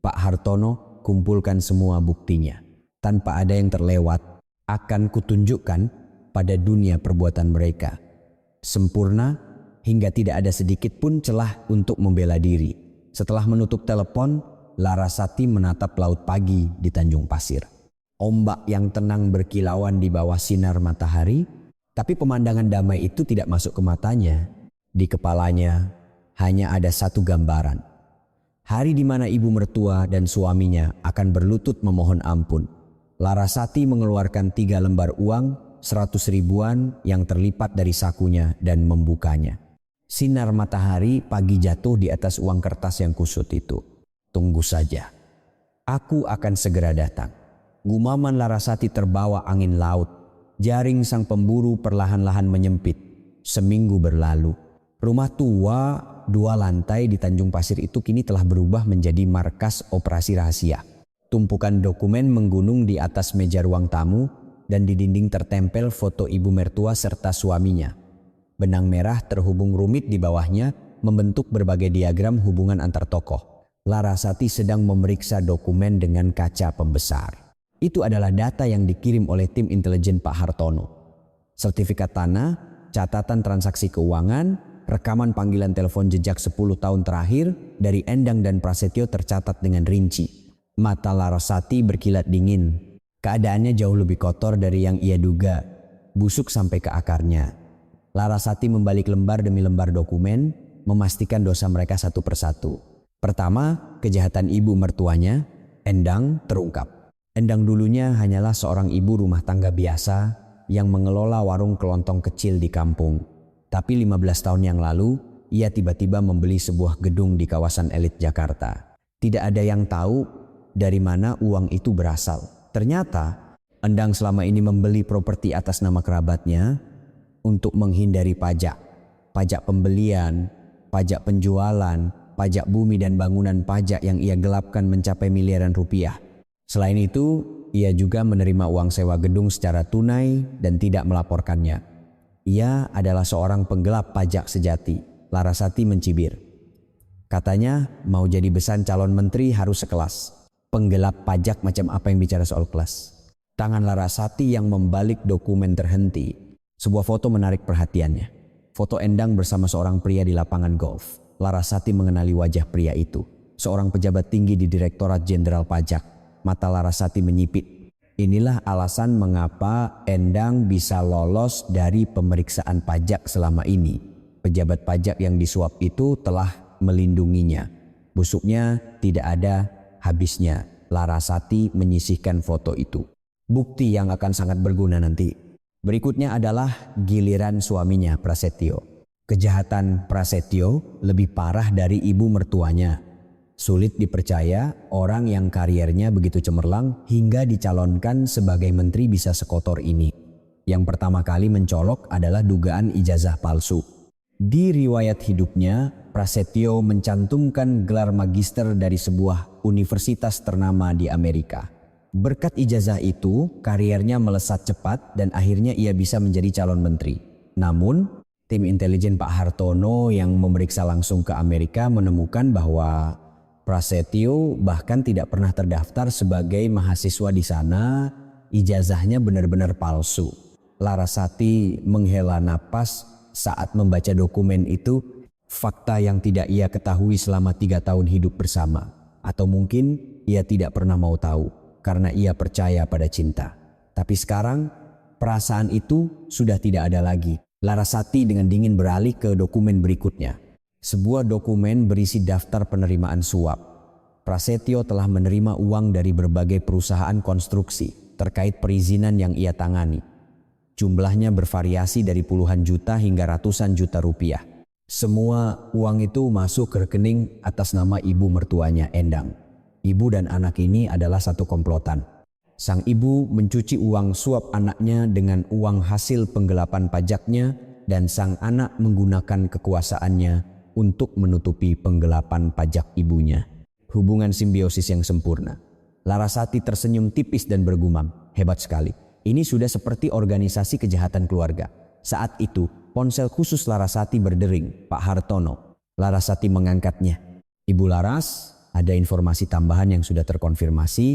Pak Hartono, kumpulkan semua buktinya. Tanpa ada yang terlewat, akan kutunjukkan pada dunia perbuatan mereka. Sempurna hingga tidak ada sedikit pun celah untuk membela diri. Setelah menutup telepon, Larasati menatap laut pagi di Tanjung Pasir. Ombak yang tenang berkilauan di bawah sinar matahari, tapi pemandangan damai itu tidak masuk ke matanya. Di kepalanya hanya ada satu gambaran. Hari di mana ibu mertua dan suaminya akan berlutut memohon ampun. Larasati mengeluarkan 3 lembar uang 100 ribuan yang terlipat dari sakunya dan membukanya. Sinar matahari pagi jatuh di atas uang kertas yang kusut itu. Tunggu saja. Aku akan segera datang. Gumaman Larasati terbawa angin laut. Jaring sang pemburu perlahan-lahan menyempit. Seminggu berlalu. Rumah tua 2 lantai di Tanjung Pasir itu kini telah berubah menjadi markas operasi rahasia. Tumpukan dokumen menggunung di atas meja ruang tamu dan di dinding tertempel foto ibu mertua serta suaminya. Benang merah terhubung rumit di bawahnya membentuk berbagai diagram hubungan antar tokoh. Larasati sedang memeriksa dokumen dengan kaca pembesar. Itu adalah data yang dikirim oleh tim intelijen Pak Hartono. Sertifikat tanah, catatan transaksi keuangan, rekaman panggilan telepon jejak 10 tahun terakhir dari Endang dan Prasetyo tercatat dengan rinci. Mata Larasati berkilat dingin. Keadaannya jauh lebih kotor dari yang ia duga. Busuk sampai ke akarnya. Larasati membalik lembar demi lembar dokumen, memastikan dosa mereka satu persatu. Pertama, kejahatan ibu mertuanya, Endang, terungkap. Endang dulunya hanyalah seorang ibu rumah tangga biasa yang mengelola warung kelontong kecil di kampung. Tapi 15 tahun yang lalu, ia tiba-tiba membeli sebuah gedung di kawasan elit Jakarta. Tidak ada yang tahu dari mana uang itu berasal. Ternyata, Endang selama ini membeli properti atas nama kerabatnya untuk menghindari pajak. Pajak pembelian, pajak penjualan, pajak bumi dan bangunan pajak yang ia gelapkan mencapai miliaran rupiah. Selain itu, ia juga menerima uang sewa gedung secara tunai dan tidak melaporkannya. Ia adalah seorang penggelap pajak sejati. Larasati mencibir. Katanya mau jadi besan calon menteri harus sekelas. Penggelap pajak macam apa yang bicara soal kelas? Tangan Larasati yang membalik dokumen terhenti. Sebuah foto menarik perhatiannya. Foto Endang bersama seorang pria di lapangan golf. Larasati mengenali wajah pria itu. Seorang pejabat tinggi di Direktorat Jenderal Pajak. Mata Larasati menyipit. Inilah alasan mengapa Endang bisa lolos dari pemeriksaan pajak selama ini. Pejabat pajak yang disuap itu telah melindunginya. Busuknya tidak ada habisnya. Larasati menyisihkan foto itu. Bukti yang akan sangat berguna nanti. Berikutnya adalah giliran suaminya, Prasetyo. Kejahatan Prasetyo lebih parah dari ibu mertuanya. Sulit dipercaya orang yang kariernya begitu cemerlang hingga dicalonkan sebagai menteri bisa sekotor ini. Yang pertama kali mencolok adalah dugaan ijazah palsu. Di riwayat hidupnya, Prasetyo mencantumkan gelar magister dari sebuah universitas ternama di Amerika. Berkat ijazah itu, kariernya melesat cepat dan akhirnya ia bisa menjadi calon menteri. Namun, tim intelijen Pak Hartono yang memeriksa langsung ke Amerika menemukan bahwa Prasetyo bahkan tidak pernah terdaftar sebagai mahasiswa di sana. Ijazahnya benar-benar palsu. Larasati menghela napas saat membaca dokumen itu, fakta yang tidak ia ketahui selama 3 tahun hidup bersama. Atau mungkin ia tidak pernah mau tahu. Karena ia percaya pada cinta. Tapi sekarang perasaan itu sudah tidak ada lagi. Larasati dengan dingin beralih ke dokumen berikutnya. Sebuah dokumen berisi daftar penerimaan suap. Prasetyo telah menerima uang dari berbagai perusahaan konstruksi terkait perizinan yang ia tangani. Jumlahnya bervariasi dari puluhan juta hingga ratusan juta rupiah. Semua uang itu masuk ke rekening atas nama ibu mertuanya, Endang. Ibu dan anak ini adalah satu komplotan. Sang ibu mencuci uang suap anaknya dengan uang hasil penggelapan pajaknya dan sang anak menggunakan kekuasaannya untuk menutupi penggelapan pajak ibunya. Hubungan simbiosis yang sempurna. Larasati tersenyum tipis dan bergumam, hebat sekali. Ini sudah seperti organisasi kejahatan keluarga. Saat itu, ponsel khusus Larasati berdering, Pak Hartono. Larasati mengangkatnya. Ibu Laras, ada informasi tambahan yang sudah terkonfirmasi,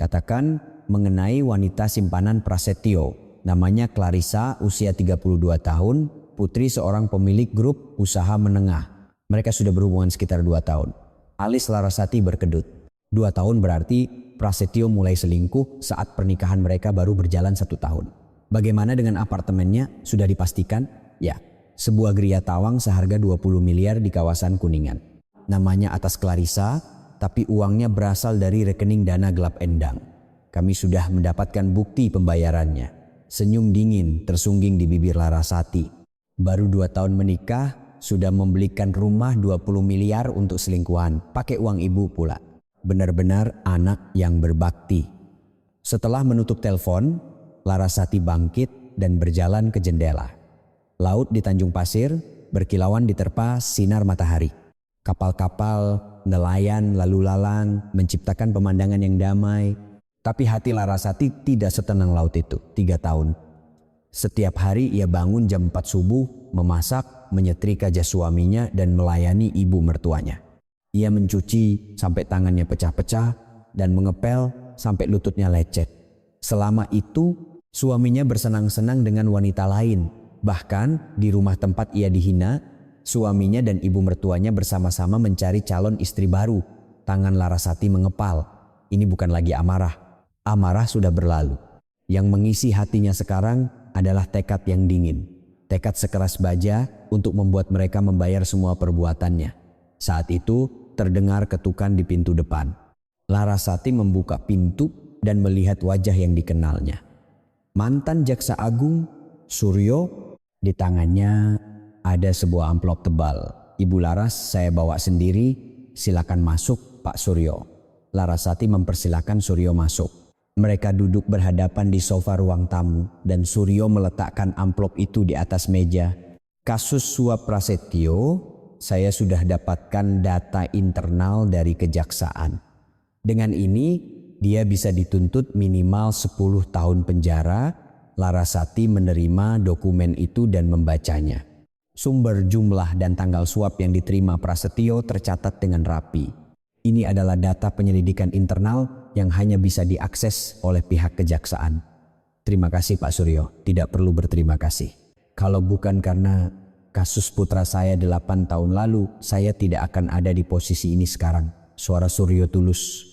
katakan mengenai wanita simpanan Prasetyo. Namanya Clarissa, usia 32 tahun, putri seorang pemilik grup usaha menengah. Mereka sudah berhubungan sekitar 2 tahun. Alis Larasati berkedut. 2 tahun berarti Prasetyo mulai selingkuh saat pernikahan mereka baru berjalan 1 tahun. Bagaimana dengan apartemennya? Sudah dipastikan? Ya, sebuah geria tawang seharga 20 miliar di kawasan Kuningan. Namanya atas Clarissa, tapi uangnya berasal dari rekening dana gelap Endang. Kami sudah mendapatkan bukti pembayarannya. Senyum dingin tersungging di bibir Larasati. Baru 2 tahun menikah, sudah membelikan rumah 20 miliar untuk selingkuhan, pakai uang ibu pula. Benar-benar anak yang berbakti. Setelah menutup telepon, Larasati bangkit dan berjalan ke jendela. Laut di Tanjung Pasir berkilauan diterpa sinar matahari. Kapal-kapal, nelayan lalu lalang menciptakan pemandangan yang damai. Tapi hati Larasati tidak setenang laut itu. 3 tahun. Setiap hari ia bangun jam 4 subuh, memasak, menyetrika jas suaminya dan melayani ibu mertuanya. Ia mencuci sampai tangannya pecah-pecah dan mengepel sampai lututnya lecet. Selama itu, suaminya bersenang-senang dengan wanita lain. Bahkan di rumah tempat ia dihina, suaminya dan ibu mertuanya bersama-sama mencari calon istri baru. Tangan Larasati mengepal. Ini bukan lagi amarah. Amarah sudah berlalu. Yang mengisi hatinya sekarang adalah tekad yang dingin. Tekad sekeras baja untuk membuat mereka membayar semua perbuatannya. Saat itu terdengar ketukan di pintu depan. Larasati membuka pintu dan melihat wajah yang dikenalnya. Mantan Jaksa Agung, Suryo. Di tangannya ada sebuah amplop tebal. Ibu Laras, saya bawa sendiri, silakan masuk Pak Suryo. Larasati mempersilakan Suryo masuk. Mereka duduk berhadapan di sofa ruang tamu dan Suryo meletakkan amplop itu di atas meja. Kasus suap Prasetyo, saya sudah dapatkan data internal dari kejaksaan. Dengan ini, dia bisa dituntut minimal 10 tahun penjara. Larasati menerima dokumen itu dan membacanya. Sumber, jumlah, dan tanggal suap yang diterima Prasetyo tercatat dengan rapi. Ini adalah data penyelidikan internal yang hanya bisa diakses oleh pihak kejaksaan. Terima kasih Pak Suryo, tidak perlu berterima kasih. Kalau bukan karena kasus putra saya 8 tahun lalu, saya tidak akan ada di posisi ini sekarang. Suara Suryo tulus.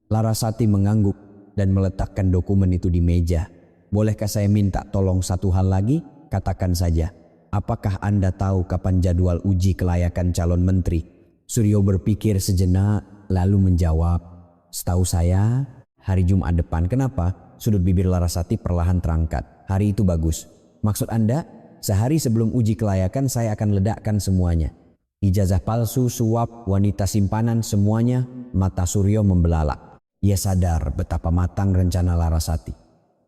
Larasati mengangguk dan meletakkan dokumen itu di meja. Bolehkah saya minta tolong satu hal lagi? Katakan saja. Apakah Anda tahu kapan jadwal uji kelayakan calon menteri? Suryo berpikir sejenak lalu menjawab, setahu saya hari Jumat depan. Kenapa? Sudut bibir Larasati perlahan terangkat. Hari itu bagus. Maksud Anda? Sehari sebelum uji kelayakan saya akan ledakkan semuanya. Ijazah palsu, suap, wanita simpanan, semuanya. Mata Suryo membelalak. Ia sadar betapa matang rencana Larasati.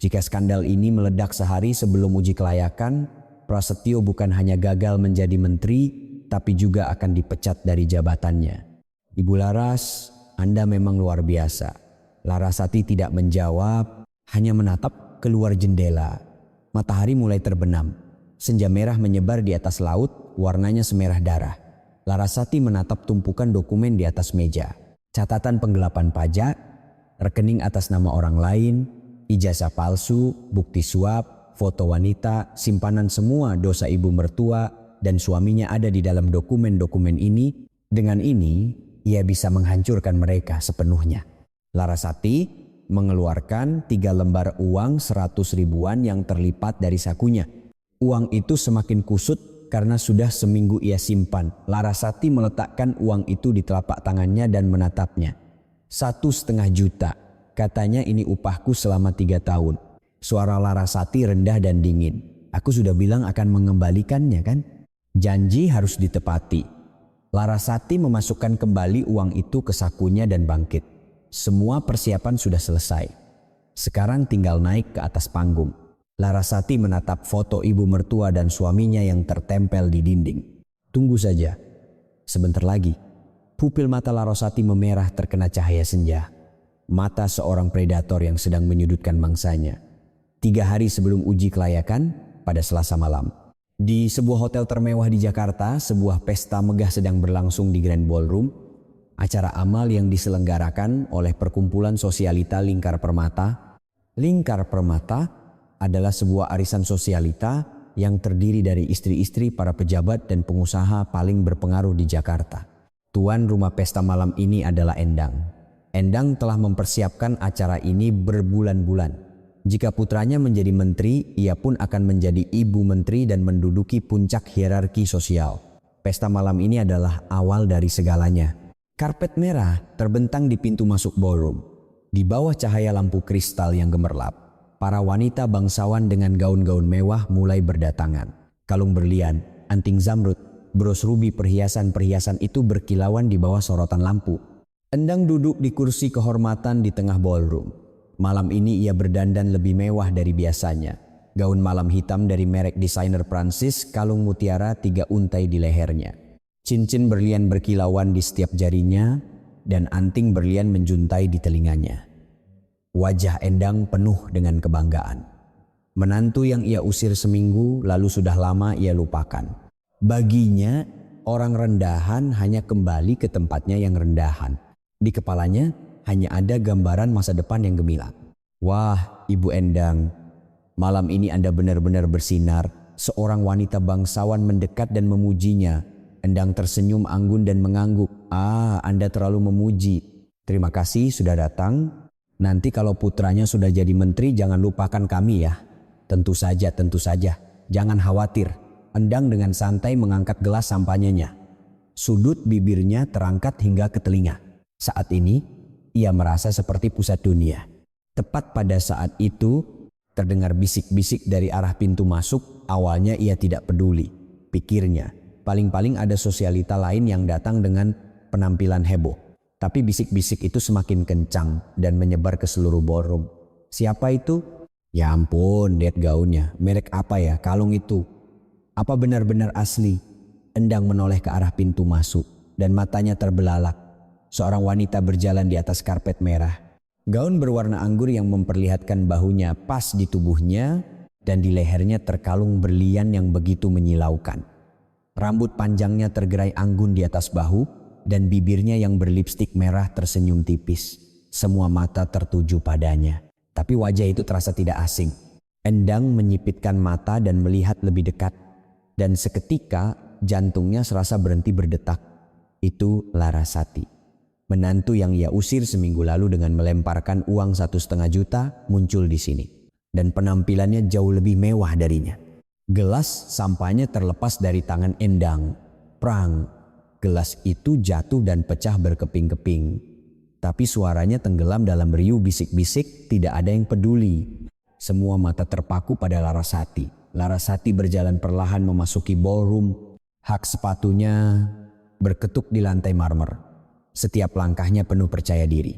Jika skandal ini meledak sehari sebelum uji kelayakan, Prasetyo bukan hanya gagal menjadi menteri, tapi juga akan dipecat dari jabatannya. Ibu Laras, Anda memang luar biasa. Larasati tidak menjawab, hanya menatap keluar jendela. Matahari mulai terbenam. Senja merah menyebar di atas laut, warnanya semerah darah. Larasati menatap tumpukan dokumen di atas meja. Catatan penggelapan pajak, rekening atas nama orang lain, ijazah palsu, bukti suap, foto wanita, simpanan semua dosa ibu mertua dan suaminya ada di dalam dokumen-dokumen ini. Dengan ini, ia bisa menghancurkan mereka sepenuhnya. Larasati mengeluarkan 3 lembar uang 100 ribuan yang terlipat dari sakunya. Uang itu semakin kusut karena sudah seminggu ia simpan. Larasati meletakkan uang itu di telapak tangannya dan menatapnya. 1,5 juta. Katanya ini upahku selama 3 tahun. Suara Larasati rendah dan dingin. Aku sudah bilang akan mengembalikannya kan? Janji harus ditepati. Larasati memasukkan kembali uang itu ke sakunya dan bangkit. Semua persiapan sudah selesai. Sekarang tinggal naik ke atas panggung. Larasati menatap foto ibu mertua dan suaminya yang tertempel di dinding. Tunggu saja. Sebentar lagi. Pupil mata Larasati memerah terkena cahaya senja. Mata seorang predator yang sedang menyudutkan mangsanya. 3 hari sebelum uji kelayakan pada Selasa malam. Di sebuah hotel termewah di Jakarta, sebuah pesta megah sedang berlangsung di Grand Ballroom. Acara amal yang diselenggarakan oleh Perkumpulan Sosialita Lingkar Permata. Lingkar Permata adalah sebuah arisan sosialita yang terdiri dari istri-istri para pejabat dan pengusaha paling berpengaruh di Jakarta. Tuan rumah pesta malam ini adalah Endang. Endang telah mempersiapkan acara ini berbulan-bulan. Jika putranya menjadi menteri, ia pun akan menjadi ibu menteri dan menduduki puncak hierarki sosial. Pesta malam ini adalah awal dari segalanya. Karpet merah terbentang di pintu masuk ballroom. Di bawah cahaya lampu kristal yang gemerlap, para wanita bangsawan dengan gaun-gaun mewah mulai berdatangan. Kalung berlian, anting zamrud, bros rubi, perhiasan-perhiasan itu berkilauan di bawah sorotan lampu. Endang duduk di kursi kehormatan di tengah ballroom. Malam ini ia berdandan lebih mewah dari biasanya. Gaun malam hitam dari merek desainer Prancis, kalung mutiara 3 untai di lehernya. Cincin berlian berkilauan di setiap jarinya dan anting berlian menjuntai di telinganya. Wajah Endang penuh dengan kebanggaan. Menantu yang ia usir seminggu lalu sudah lama ia lupakan. Baginya, orang rendahan hanya kembali ke tempatnya yang rendahan. Di kepalanya hanya ada gambaran masa depan yang gemilang. Wah, Ibu Endang, malam ini Anda benar-benar bersinar. Seorang wanita bangsawan mendekat dan memujinya. Endang tersenyum anggun dan mengangguk. Anda terlalu memuji. Terima kasih sudah datang. Nanti kalau putranya sudah jadi menteri jangan lupakan kami ya. Tentu saja, tentu saja. Jangan khawatir. Endang dengan santai mengangkat gelas sampanyanya. Sudut bibirnya terangkat hingga ke telinga. Saat ini, ia merasa seperti pusat dunia. Tepat pada saat itu, terdengar bisik-bisik dari arah pintu masuk. Awalnya ia tidak peduli. Pikirnya, paling-paling ada sosialita lain yang datang dengan penampilan heboh. Tapi bisik-bisik itu semakin kencang dan menyebar ke seluruh ballroom. Siapa itu? Ya ampun, lihat gaunnya. Merek apa ya? Kalung itu. Apa benar-benar asli? Endang menoleh ke arah pintu masuk dan matanya terbelalak. Seorang wanita berjalan di atas karpet merah. Gaun berwarna anggur yang memperlihatkan bahunya pas di tubuhnya dan di lehernya terkalung berlian yang begitu menyilaukan. Rambut panjangnya tergerai anggun di atas bahu dan bibirnya yang berlipstik merah tersenyum tipis. Semua mata tertuju padanya. Tapi wajah itu terasa tidak asing. Endang menyipitkan mata dan melihat lebih dekat. Dan seketika jantungnya serasa berhenti berdetak. Itu Larasati. Menantu yang ia usir seminggu lalu dengan melemparkan uang 1,5 juta muncul di sini. Dan penampilannya jauh lebih mewah darinya. Gelas sampahnya terlepas dari tangan Endang. Prang, gelas itu jatuh dan pecah berkeping-keping. Tapi suaranya tenggelam dalam riuh bisik-bisik, tidak ada yang peduli. Semua mata terpaku pada Larasati. Larasati berjalan perlahan memasuki ballroom. Hak sepatunya berketuk di lantai marmer. Setiap langkahnya penuh percaya diri.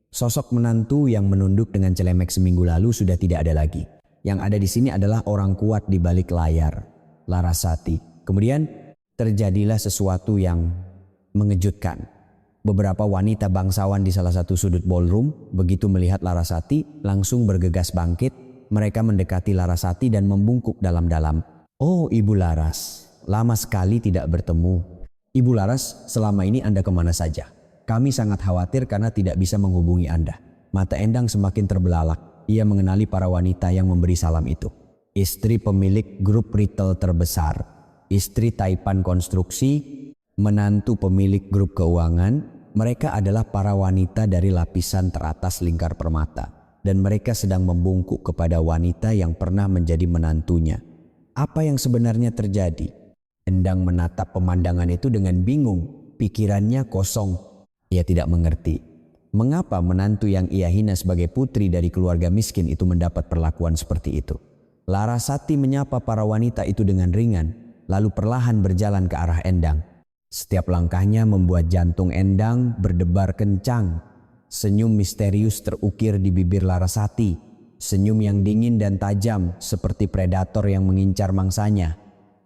Sosok menantu yang menunduk dengan celemek seminggu lalu sudah tidak ada lagi. Yang ada di sini adalah orang kuat di balik layar, Larasati. Kemudian terjadilah sesuatu yang mengejutkan. Beberapa wanita bangsawan di salah satu sudut ballroom begitu melihat Larasati langsung bergegas bangkit. Mereka mendekati Larasati dan membungkuk dalam-dalam. Oh, Ibu Laras, lama sekali tidak bertemu. Ibu Laras, selama ini Anda kemana saja? Kami sangat khawatir karena tidak bisa menghubungi Anda. Mata Endang semakin terbelalak. Ia mengenali para wanita yang memberi salam itu. Istri pemilik grup retail terbesar, istri Taipan Konstruksi, menantu pemilik grup keuangan. Mereka adalah para wanita dari lapisan teratas Lingkar Permata. Dan mereka sedang membungkuk kepada wanita yang pernah menjadi menantunya. Apa yang sebenarnya terjadi? Endang menatap pemandangan itu dengan bingung, pikirannya kosong. Ia tidak mengerti. Mengapa menantu yang ia hina sebagai putri dari keluarga miskin itu mendapat perlakuan seperti itu? Larasati menyapa para wanita itu dengan ringan, lalu perlahan berjalan ke arah Endang. Setiap langkahnya membuat jantung Endang berdebar kencang. Senyum misterius terukir di bibir Larasati. Senyum yang dingin dan tajam seperti predator yang mengincar mangsanya.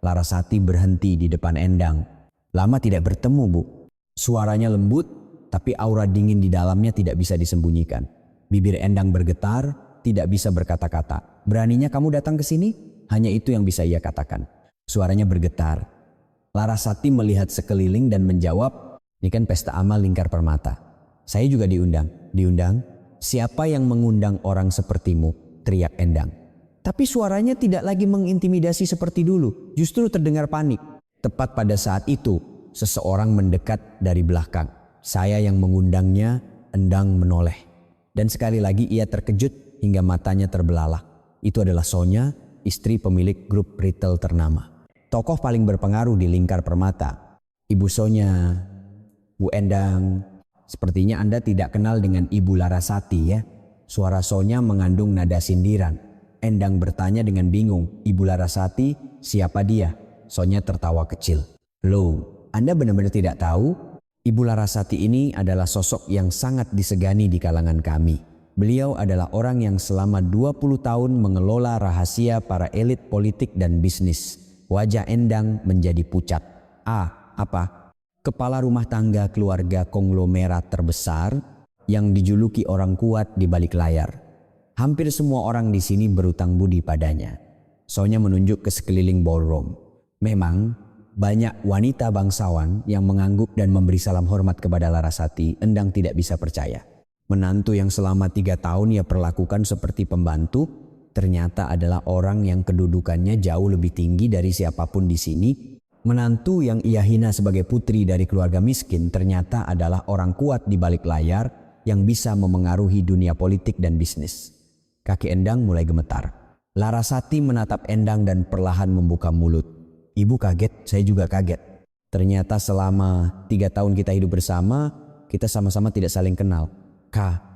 Larasati berhenti di depan Endang. Lama tidak bertemu, Bu. Suaranya lembut, tapi aura dingin di dalamnya tidak bisa disembunyikan. Bibir Endang bergetar, tidak bisa berkata-kata. Beraninya kamu datang ke sini? Hanya itu yang bisa ia katakan. Suaranya bergetar. Larasati melihat sekeliling dan menjawab, ini kan pesta amal Lingkar Permata. Saya juga diundang. Diundang? Siapa yang mengundang orang sepertimu? Teriak Endang. Tapi suaranya tidak lagi mengintimidasi seperti dulu, justru terdengar panik. Tepat pada saat itu, seseorang mendekat dari belakang. Saya yang mengundangnya. Endang menoleh. Dan sekali lagi ia terkejut hingga matanya terbelalak. Itu adalah Sonya, istri pemilik grup retail ternama. Tokoh paling berpengaruh di Lingkar Permata. Ibu Sonya, Bu Endang, sepertinya Anda tidak kenal dengan Ibu Larasati ya. Suara Sonya mengandung nada sindiran. Endang bertanya dengan bingung, Ibu Larasati, siapa dia? Sonya tertawa kecil. Loh, Anda benar-benar tidak tahu? Ibu Larasati ini adalah sosok yang sangat disegani di kalangan kami. Beliau adalah orang yang selama 20 tahun mengelola rahasia para elit politik dan bisnis. Wajah Endang menjadi pucat. Apa? Kepala rumah tangga keluarga konglomerat terbesar yang dijuluki orang kuat di balik layar. Hampir semua orang di sini berutang budi padanya. Sonya menunjuk ke sekeliling ballroom. Memang banyak wanita bangsawan yang mengangguk dan memberi salam hormat kepada Larasati. Endang tidak bisa percaya. Menantu yang selama 3 tahun ia perlakukan seperti pembantu, ternyata adalah orang yang kedudukannya jauh lebih tinggi dari siapapun di sini. Menantu yang ia hina sebagai putri dari keluarga miskin ternyata adalah orang kuat di balik layar yang bisa memengaruhi dunia politik dan bisnis. Kaki Endang mulai gemetar. Larasati menatap Endang dan perlahan membuka mulut. Ibu kaget, saya juga kaget. Ternyata selama 3 tahun kita hidup bersama, kita sama-sama tidak saling kenal.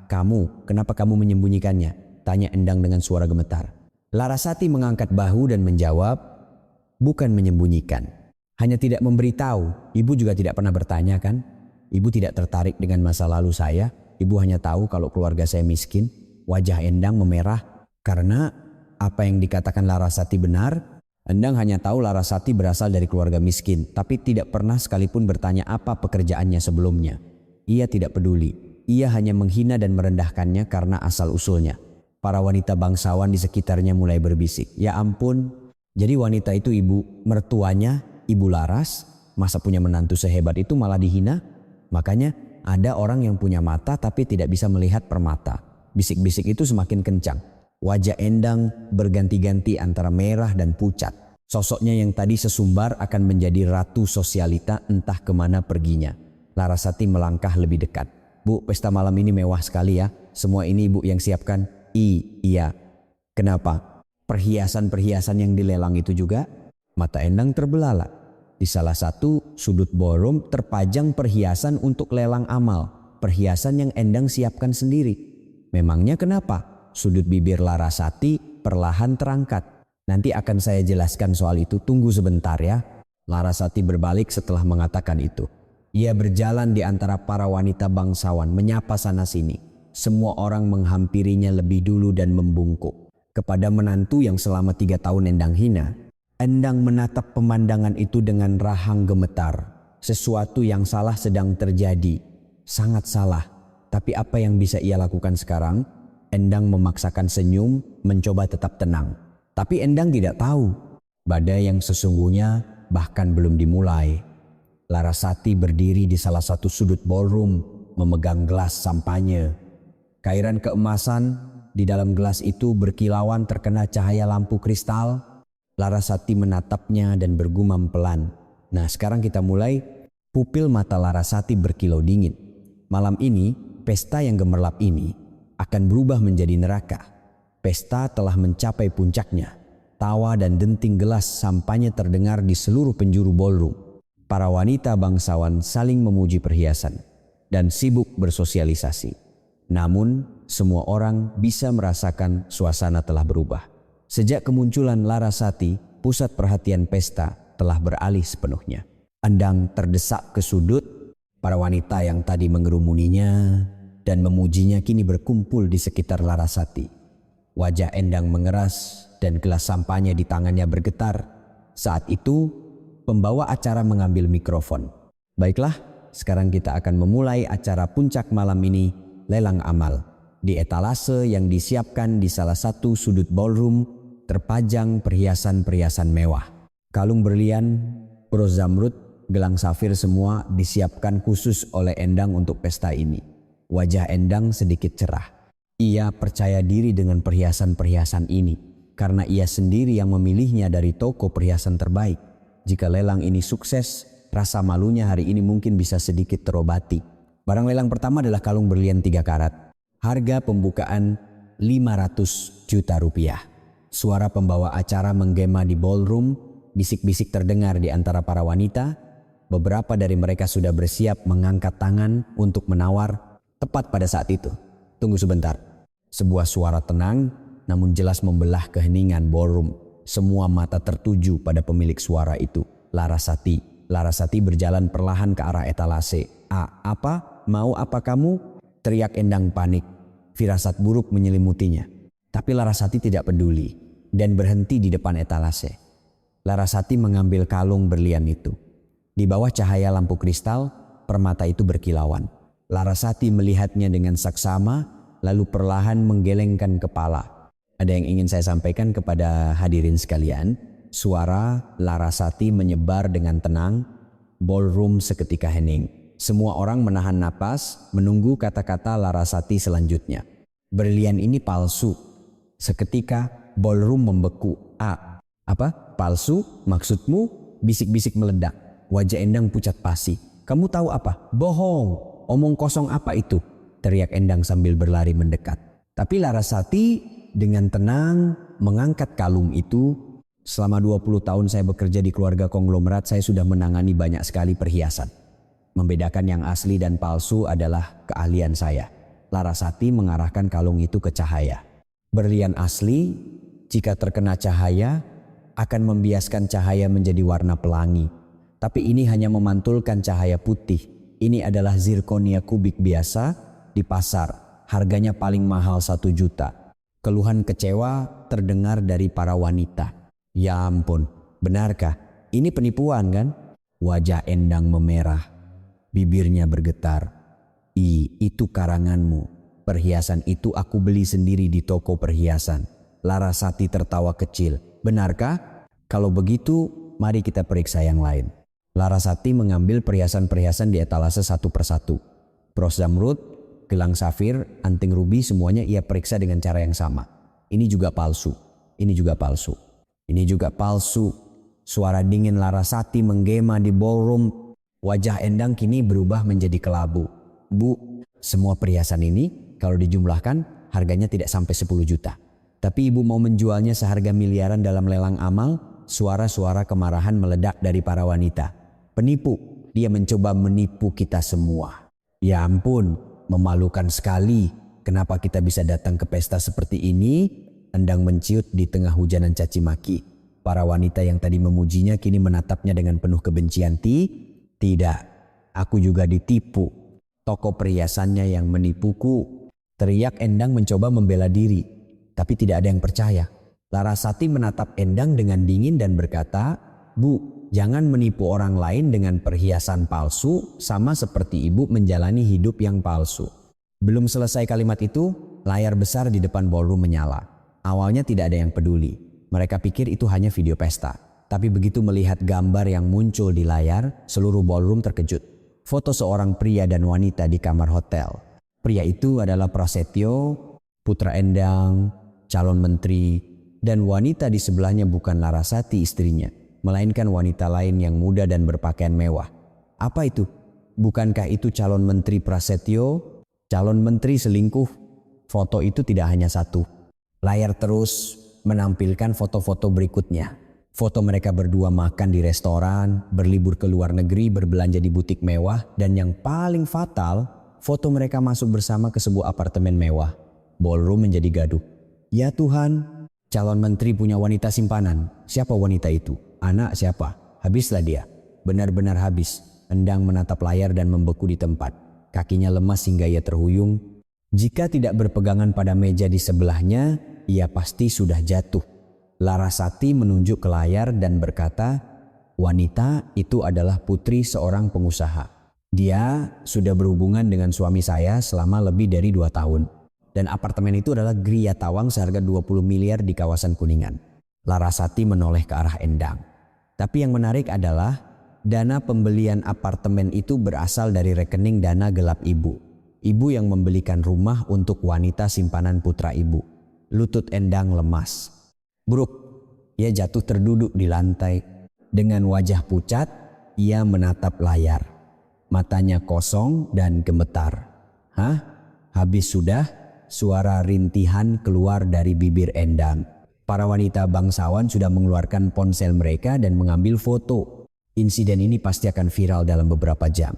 Kamu, kenapa kamu menyembunyikannya? Tanya Endang dengan suara gemetar. Larasati mengangkat bahu dan menjawab, bukan menyembunyikan. Hanya tidak memberitahu. Ibu juga tidak pernah bertanya kan? Ibu tidak tertarik dengan masa lalu saya. Ibu hanya tahu kalau keluarga saya miskin. Wajah Endang memerah karena apa yang dikatakan Larasati benar. Endang hanya tahu Larasati berasal dari keluarga miskin, tapi tidak pernah sekalipun bertanya apa pekerjaannya sebelumnya. Ia tidak peduli. Ia hanya menghina dan merendahkannya karena asal-usulnya. Para wanita bangsawan di sekitarnya mulai berbisik. Ya ampun, jadi wanita itu ibu mertuanya, Ibu Laras, masa punya menantu sehebat itu malah dihina? Makanya ada orang yang punya mata tapi tidak bisa melihat permata. Bisik-bisik itu semakin kencang. Wajah Endang berganti-ganti antara merah dan pucat. Sosoknya yang tadi sesumbar akan menjadi ratu sosialita entah kemana perginya. Larasati melangkah lebih dekat. Bu, pesta malam ini mewah sekali ya. Semua ini ibu yang siapkan? Iya. Kenapa? Perhiasan-perhiasan yang dilelang itu juga? Mata Endang terbelalak. Di salah satu sudut ballroom terpajang perhiasan untuk lelang amal. Perhiasan yang Endang siapkan sendiri. Memangnya kenapa? Sudut bibir Larasati perlahan terangkat. Nanti akan saya jelaskan soal itu, tunggu sebentar ya. Larasati berbalik setelah mengatakan itu. Ia berjalan di antara para wanita bangsawan menyapa sana sini. Semua orang menghampirinya lebih dulu dan membungkuk. Kepada menantu yang selama 3 tahun Endang hina, Endang menatap pemandangan itu dengan rahang gemetar. Sesuatu yang salah sedang terjadi. Sangat salah. Tapi apa yang bisa ia lakukan sekarang? Endang memaksakan senyum, mencoba tetap tenang. Tapi Endang tidak tahu, badai yang sesungguhnya bahkan belum dimulai. Larasati berdiri di salah satu sudut ballroom, memegang gelas sampanye. Cairan keemasan di dalam gelas itu berkilauan terkena cahaya lampu kristal. Larasati menatapnya dan bergumam pelan. Nah, sekarang kita mulai. Pupil mata Larasati berkilau dingin. Malam ini, pesta yang gemerlap ini akan berubah menjadi neraka. Pesta telah mencapai puncaknya. Tawa dan denting gelas sampanye terdengar di seluruh penjuru ballroom. Para wanita bangsawan saling memuji perhiasan dan sibuk bersosialisasi. Namun, semua orang bisa merasakan suasana telah berubah. Sejak kemunculan Larasati, pusat perhatian pesta telah beralih sepenuhnya. Endang terdesak ke sudut. Para wanita yang tadi mengerumuninya dan memujinya kini berkumpul di sekitar Larasati. Wajah Endang mengeras dan gelas sampahnya di tangannya bergetar. Saat itu, pembawa acara mengambil mikrofon. Baiklah, sekarang kita akan memulai acara puncak malam ini, lelang amal. Di etalase yang disiapkan di salah satu sudut ballroom terpajang perhiasan-perhiasan mewah. Kalung berlian, bros zamrud, gelang safir semua disiapkan khusus oleh Endang untuk pesta ini. Wajah Endang sedikit cerah. Ia percaya diri dengan perhiasan-perhiasan ini karena ia sendiri yang memilihnya dari toko perhiasan terbaik. Jika lelang ini sukses, rasa malunya hari ini mungkin bisa sedikit terobati. Barang lelang pertama adalah kalung berlian 3 karat. Harga pembukaan 500 juta rupiah. Suara pembawa acara menggema di ballroom, bisik-bisik terdengar di antara para wanita. Beberapa dari mereka sudah bersiap mengangkat tangan untuk menawar tepat pada saat itu. Tunggu sebentar. Sebuah suara tenang namun jelas membelah keheningan ballroom. Semua mata tertuju pada pemilik suara itu, Larasati. Larasati berjalan perlahan ke arah etalase. Apa? Mau apa kamu? Teriak Endang panik. Firasat buruk menyelimutinya. Tapi Larasati tidak peduli dan berhenti di depan etalase. Larasati mengambil kalung berlian itu. Di bawah cahaya lampu kristal, permata itu berkilauan. Larasati melihatnya dengan saksama, lalu perlahan menggelengkan kepala. Ada yang ingin saya sampaikan kepada hadirin sekalian. Suara Larasati menyebar dengan tenang. Ballroom seketika hening. Semua orang menahan napas menunggu kata-kata Larasati selanjutnya. Berlian ini palsu. Seketika ballroom membeku. Apa? Palsu? Maksudmu? Bisik-bisik meledak. Wajah Endang pucat pasi. Kamu tahu apa? Bohong. Omong kosong apa itu? Teriak Endang sambil berlari mendekat. Tapi Larasati dengan tenang mengangkat kalung itu. Selama 20 tahun saya bekerja di keluarga konglomerat, saya sudah menangani banyak sekali perhiasan. Membedakan yang asli dan palsu adalah keahlian saya. Larasati mengarahkan kalung itu ke cahaya. Berlian asli, jika terkena cahaya, akan membiaskan cahaya menjadi warna pelangi. Tapi ini hanya memantulkan cahaya putih. Ini adalah zirkonia kubik biasa di pasar. Harganya paling mahal 1 juta. Keluhan kecewa terdengar dari para wanita. Ya ampun, benarkah? Ini penipuan kan? Wajah Endang memerah. Bibirnya bergetar. Itu karanganmu. Perhiasan itu aku beli sendiri di toko perhiasan. Larasati tertawa kecil. Benarkah? Kalau begitu, mari kita periksa yang lain. Larasati mengambil perhiasan-perhiasan di etalase satu persatu. Bros zamrud, gelang safir, anting rubi, semuanya ia periksa dengan cara yang sama. Ini juga palsu. Ini juga palsu. Ini juga palsu. Suara dingin Larasati menggema di ballroom. Wajah Endang kini berubah menjadi kelabu. Bu, semua perhiasan ini kalau dijumlahkan harganya tidak sampai 10 juta. Tapi ibu mau menjualnya seharga miliaran dalam lelang amal. Suara-suara kemarahan meledak dari para wanita. Penipu, dia mencoba menipu kita semua. Ya ampun, memalukan sekali. Kenapa kita bisa datang ke pesta seperti ini? Endang menciut di tengah hujanan caci maki. Para wanita yang tadi memujinya kini menatapnya dengan penuh kebencian. Tidak, aku juga ditipu. Toko perhiasannya yang menipuku. Teriak Endang mencoba membela diri, tapi tidak ada yang percaya. Larasati menatap Endang dengan dingin dan berkata, Bu, jangan menipu orang lain dengan perhiasan palsu sama seperti ibu menjalani hidup yang palsu. Belum selesai kalimat itu, layar besar di depan ballroom menyala. Awalnya tidak ada yang peduli. Mereka pikir itu hanya video pesta. Tapi begitu melihat gambar yang muncul di layar, seluruh ballroom terkejut. Foto seorang pria dan wanita di kamar hotel. Pria itu adalah Prasetyo, putra Endang, calon menteri, dan wanita di sebelahnya bukan Larasati istrinya, melainkan wanita lain yang muda dan berpakaian mewah. Apa itu? Bukankah itu calon menteri Prasetyo? Calon menteri selingkuh? Foto itu tidak hanya satu. Layar terus menampilkan foto-foto berikutnya. Foto mereka berdua makan di restoran, berlibur ke luar negeri, berbelanja di butik mewah, dan yang paling fatal, foto mereka masuk bersama ke sebuah apartemen mewah. Ballroom menjadi gaduh. Ya Tuhan, calon menteri punya wanita simpanan. Siapa wanita itu? Anak siapa? Habislah dia. Benar-benar habis. Endang menatap layar dan membeku di tempat. Kakinya lemas hingga ia terhuyung. Jika tidak berpegangan pada meja di sebelahnya, ia pasti sudah jatuh. Larasati menunjuk ke layar dan berkata, wanita itu adalah putri seorang pengusaha. Dia sudah berhubungan dengan suami saya selama lebih dari 2 tahun. Dan apartemen itu adalah Gria Tawang seharga 20 miliar di kawasan Kuningan. Larasati menoleh ke arah Endang. Tapi yang menarik adalah dana pembelian apartemen itu berasal dari rekening dana gelap ibu. Ibu yang membelikan rumah untuk wanita simpanan putra ibu. Lutut Endang lemas. Bruk, ia jatuh terduduk di lantai. Dengan wajah pucat, ia menatap layar. Matanya kosong dan gemetar. Hah? Habis sudah? Suara rintihan keluar dari bibir Endang. Para wanita bangsawan sudah mengeluarkan ponsel mereka dan mengambil foto. Insiden ini pasti akan viral dalam beberapa jam.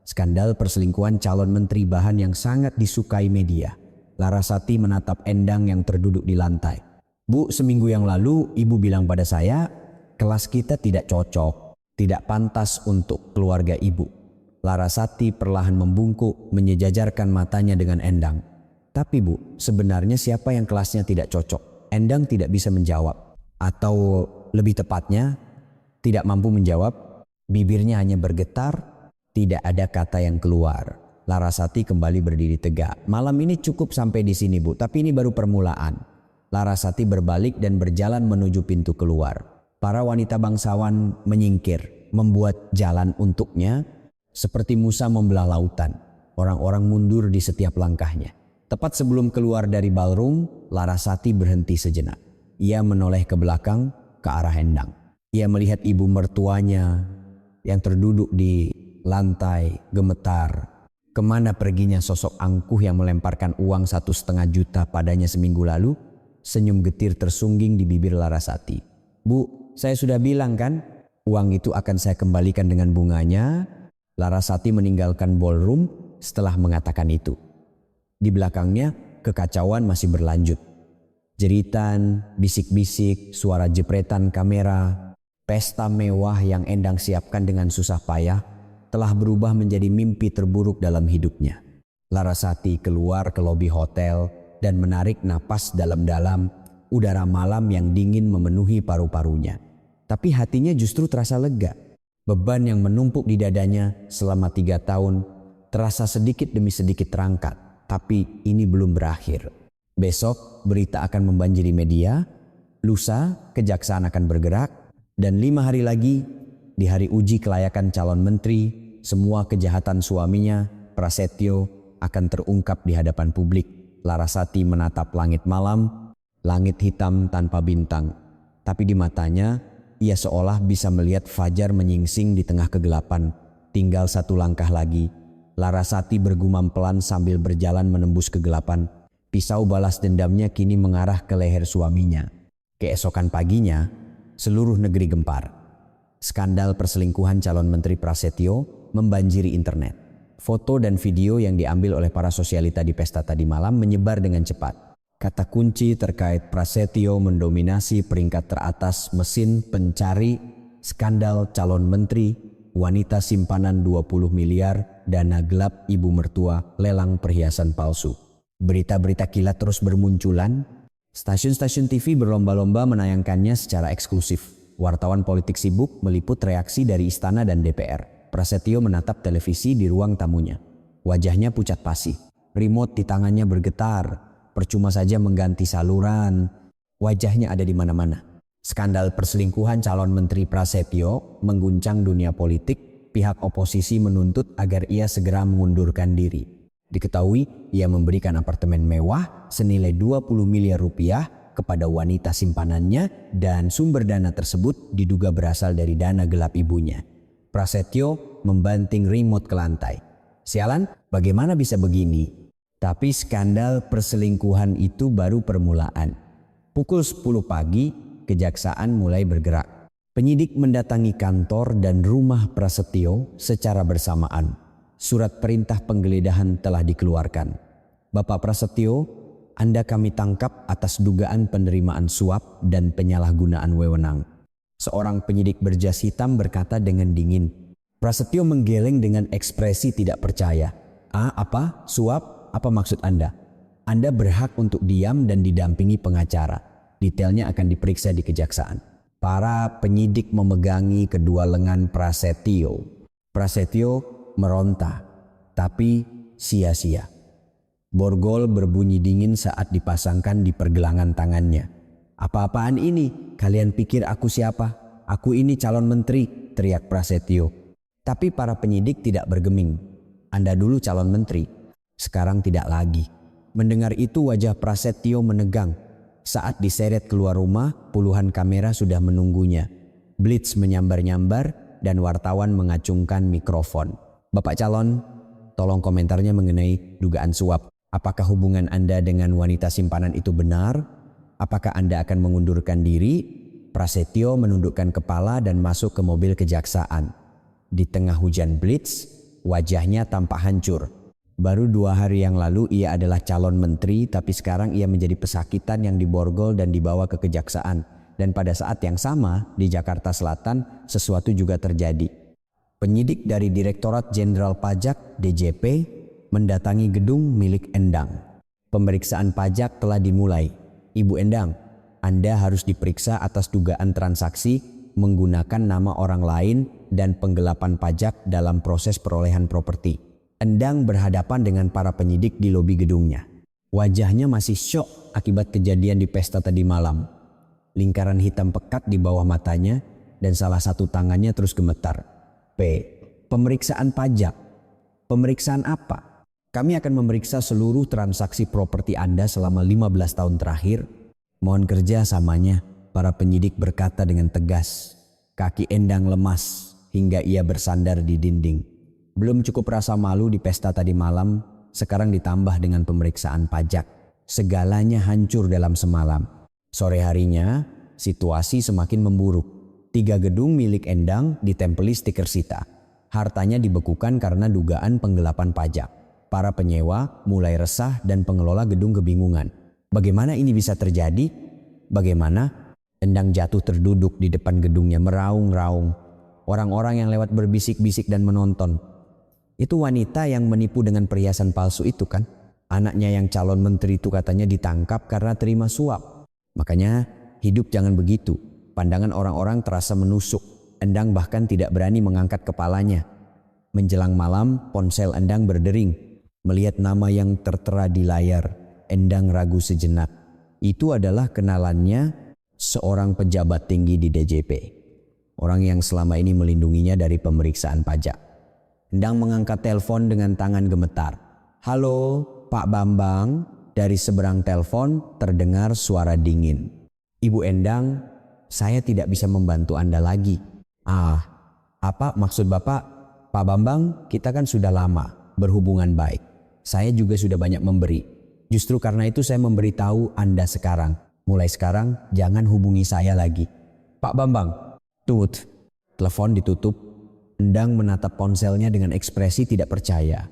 Skandal perselingkuhan calon menteri bahan yang sangat disukai media. Larasati menatap Endang yang terduduk di lantai. Bu, seminggu yang lalu ibu bilang pada saya, kelas kita tidak cocok, tidak pantas untuk keluarga ibu. Larasati perlahan membungkuk, menyejajarkan matanya dengan Endang. Tapi bu, sebenarnya siapa yang kelasnya tidak cocok? Endang tidak bisa menjawab. Atau lebih tepatnya, tidak mampu menjawab. Bibirnya hanya bergetar, tidak ada kata yang keluar. Larasati kembali berdiri tegak. Malam ini cukup sampai di sini bu, tapi ini baru permulaan. Larasati berbalik dan berjalan menuju pintu keluar. Para wanita bangsawan menyingkir, membuat jalan untuknya seperti Musa membelah lautan. Orang-orang mundur di setiap langkahnya. Tepat sebelum keluar dari ballroom, Larasati berhenti sejenak. Ia menoleh ke belakang, ke arah Endang. Ia melihat ibu mertuanya yang terduduk di lantai, gemetar. Kemana perginya sosok angkuh yang melemparkan uang 1,5 juta padanya seminggu lalu? Senyum getir tersungging di bibir Larasati. Bu, saya sudah bilang kan, uang itu akan saya kembalikan dengan bunganya. Larasati meninggalkan ballroom setelah mengatakan itu. Di belakangnya, kekacauan masih berlanjut. Jeritan, bisik-bisik, suara jepretan kamera, pesta mewah yang Endang siapkan dengan susah payah telah berubah menjadi mimpi terburuk dalam hidupnya. Larasati keluar ke lobi hotel dan menarik napas dalam-dalam. Udara malam yang dingin memenuhi paru-parunya. Tapi hatinya justru terasa lega. Beban yang menumpuk di dadanya selama 3 tahun terasa sedikit demi sedikit terangkat. Tapi ini belum berakhir. Besok berita akan membanjiri media, lusa kejaksaan akan bergerak, dan 5 hari lagi di hari uji kelayakan calon menteri, semua kejahatan suaminya, Prasetyo, akan terungkap di hadapan publik. Larasati menatap langit malam, langit hitam tanpa bintang. Tapi di matanya, ia seolah bisa melihat fajar menyingsing di tengah kegelapan. Tinggal 1 langkah lagi. Larasati bergumam pelan sambil berjalan menembus kegelapan. Pisau balas dendamnya kini mengarah ke leher suaminya. Keesokan paginya, seluruh negeri gempar. Skandal perselingkuhan calon menteri Prasetyo membanjiri internet. Foto dan video yang diambil oleh para sosialita di pesta tadi malam menyebar dengan cepat. Kata kunci terkait Prasetyo mendominasi peringkat teratas mesin pencari skandal calon menteri, wanita simpanan 20 miliar, dana gelap ibu mertua, lelang perhiasan palsu. Berita-berita kilat terus bermunculan. Stasiun-stasiun TV berlomba-lomba menayangkannya secara eksklusif. Wartawan politik sibuk meliput reaksi dari istana dan DPR. Prasetyo menatap televisi di ruang tamunya. Wajahnya pucat pasi. Remote di tangannya bergetar. Percuma saja mengganti saluran. Wajahnya ada di mana-mana. Skandal perselingkuhan calon menteri Prasetyo mengguncang dunia politik. Pihak oposisi menuntut agar ia segera mengundurkan diri. Diketahui ia memberikan apartemen mewah senilai 20 miliar rupiah kepada wanita simpanannya dan sumber dana tersebut diduga berasal dari dana gelap ibunya. Prasetyo membanting remote ke lantai. Sialan, bagaimana bisa begini? Tapi skandal perselingkuhan itu baru permulaan. Pukul 10 pagi, kejaksaan mulai bergerak. Penyidik mendatangi kantor dan rumah Prasetyo secara bersamaan. Surat perintah penggeledahan telah dikeluarkan. Bapak Prasetyo, Anda kami tangkap atas dugaan penerimaan suap dan penyalahgunaan wewenang. Seorang penyidik berjas hitam berkata dengan dingin. Prasetyo menggeleng dengan ekspresi tidak percaya. Apa? Suap? Apa maksud Anda? Anda berhak untuk diam dan didampingi pengacara. Detailnya akan diperiksa di kejaksaan. Para penyidik memegangi kedua lengan Prasetyo. Prasetyo meronta, tapi sia-sia. Borgol berbunyi dingin saat dipasangkan di pergelangan tangannya. "Apa-apaan ini? Kalian pikir aku siapa? Aku ini calon menteri," teriak Prasetyo. Tapi para penyidik tidak bergeming. "Anda dulu calon menteri, sekarang tidak lagi." Mendengar itu wajah Prasetyo menegang. Saat diseret keluar rumah, puluhan kamera sudah menunggunya. Blitz menyambar-nyambar dan wartawan mengacungkan mikrofon. "Bapak calon, tolong komentarnya mengenai dugaan suap. Apakah hubungan Anda dengan wanita simpanan itu benar? Apakah Anda akan mengundurkan diri?" Prasetyo menundukkan kepala dan masuk ke mobil kejaksaan. Di tengah hujan blitz, wajahnya tampak hancur. Baru 2 hari yang lalu ia adalah calon menteri, tapi sekarang ia menjadi pesakitan yang diborgol dan dibawa ke kejaksaan. Dan pada saat yang sama, di Jakarta Selatan, sesuatu juga terjadi. Penyidik dari Direktorat Jenderal Pajak (DJP) mendatangi gedung milik Endang. Pemeriksaan pajak telah dimulai. "Ibu Endang, Anda harus diperiksa atas dugaan transaksi menggunakan nama orang lain dan penggelapan pajak dalam proses perolehan properti." Endang berhadapan dengan para penyidik di lobi gedungnya. Wajahnya masih syok akibat kejadian di pesta tadi malam. Lingkaran hitam pekat di bawah matanya dan salah satu tangannya terus gemetar. Pemeriksaan pajak. Pemeriksaan apa? "Kami akan memeriksa seluruh transaksi properti Anda selama 15 tahun terakhir. Mohon kerjasamanya," para penyidik berkata dengan tegas. Kaki Endang lemas hingga ia bersandar di dinding. Belum cukup rasa malu di pesta tadi malam, sekarang ditambah dengan pemeriksaan pajak. Segalanya hancur dalam semalam. Sore harinya, situasi semakin memburuk. 3 gedung milik Endang ditempeli stiker sita. Hartanya dibekukan karena dugaan penggelapan pajak. Para penyewa mulai resah dan pengelola gedung kebingungan. Bagaimana ini bisa terjadi? Bagaimana? Endang jatuh terduduk di depan gedungnya meraung-raung. Orang-orang yang lewat berbisik-bisik dan menonton. "Itu wanita yang menipu dengan perhiasan palsu itu kan? Anaknya yang calon menteri itu katanya ditangkap karena terima suap. Makanya hidup jangan begitu." Pandangan orang-orang terasa menusuk. Endang bahkan tidak berani mengangkat kepalanya. Menjelang malam, ponsel Endang berdering. Melihat nama yang tertera di layar, Endang ragu sejenak. Itu adalah kenalannya, seorang pejabat tinggi di DJP. Orang yang selama ini melindunginya dari pemeriksaan pajak. Endang mengangkat telepon dengan tangan gemetar. "Halo, Pak Bambang." Dari seberang telepon terdengar suara dingin. "Ibu Endang, saya tidak bisa membantu Anda lagi." Apa maksud Bapak?" "Pak Bambang, kita kan sudah lama berhubungan baik. Saya juga sudah banyak memberi. Justru karena itu saya memberitahu Anda sekarang. Mulai sekarang jangan hubungi saya lagi." "Pak Bambang." "Tut." Telepon ditutup. Endang menatap ponselnya dengan ekspresi tidak percaya.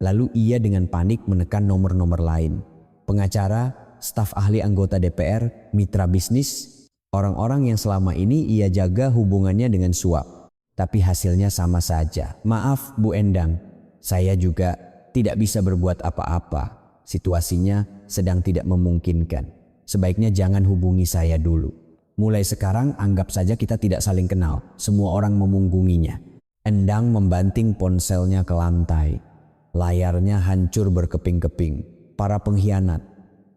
Lalu ia dengan panik menekan nomor-nomor lain. Pengacara, staf ahli anggota DPR, mitra bisnis, orang-orang yang selama ini ia jaga hubungannya dengan suap. Tapi hasilnya sama saja. "Maaf Bu Endang, saya juga tidak bisa berbuat apa-apa. Situasinya sedang tidak memungkinkan. Sebaiknya jangan hubungi saya dulu. Mulai sekarang anggap saja kita tidak saling kenal." Semua orang memunggunginya. Endang membanting ponselnya ke lantai. Layarnya hancur berkeping-keping. "Para pengkhianat,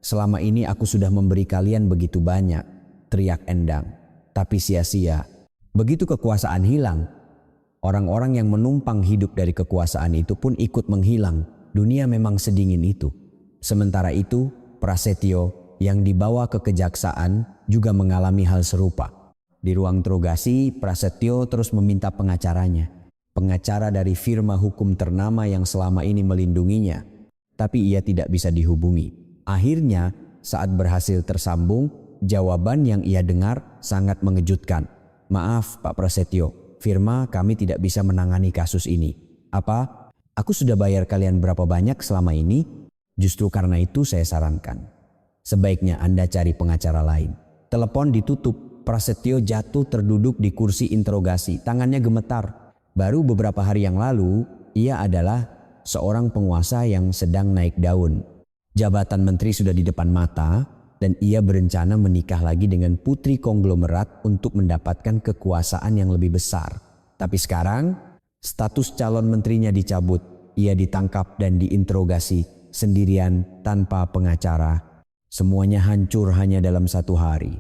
selama ini aku sudah memberi kalian begitu banyak," teriak Endang. "Tapi sia-sia. Begitu kekuasaan hilang, orang-orang yang menumpang hidup dari kekuasaan itu pun ikut menghilang. Dunia memang sedingin itu." Sementara itu, Prasetyo yang dibawa ke kejaksaan juga mengalami hal serupa. Di ruang interogasi, Prasetyo terus meminta pengacaranya. Pengacara dari firma hukum ternama yang selama ini melindunginya. Tapi ia tidak bisa dihubungi. Akhirnya, saat berhasil tersambung, jawaban yang ia dengar sangat mengejutkan. "Maaf Pak Prasetyo, firma kami tidak bisa menangani kasus ini." "Apa? Aku sudah bayar kalian berapa banyak selama ini? Justru karena itu saya sarankan, sebaiknya Anda cari pengacara lain." Telepon ditutup. Prasetyo jatuh terduduk di kursi interogasi. Tangannya gemetar. Baru beberapa hari yang lalu, ia adalah seorang penguasa yang sedang naik daun. Jabatan menteri sudah di depan mata dan ia berencana menikah lagi dengan putri konglomerat untuk mendapatkan kekuasaan yang lebih besar. Tapi sekarang, status calon menterinya dicabut. Ia ditangkap dan diinterogasi sendirian tanpa pengacara. Semuanya hancur hanya dalam satu hari.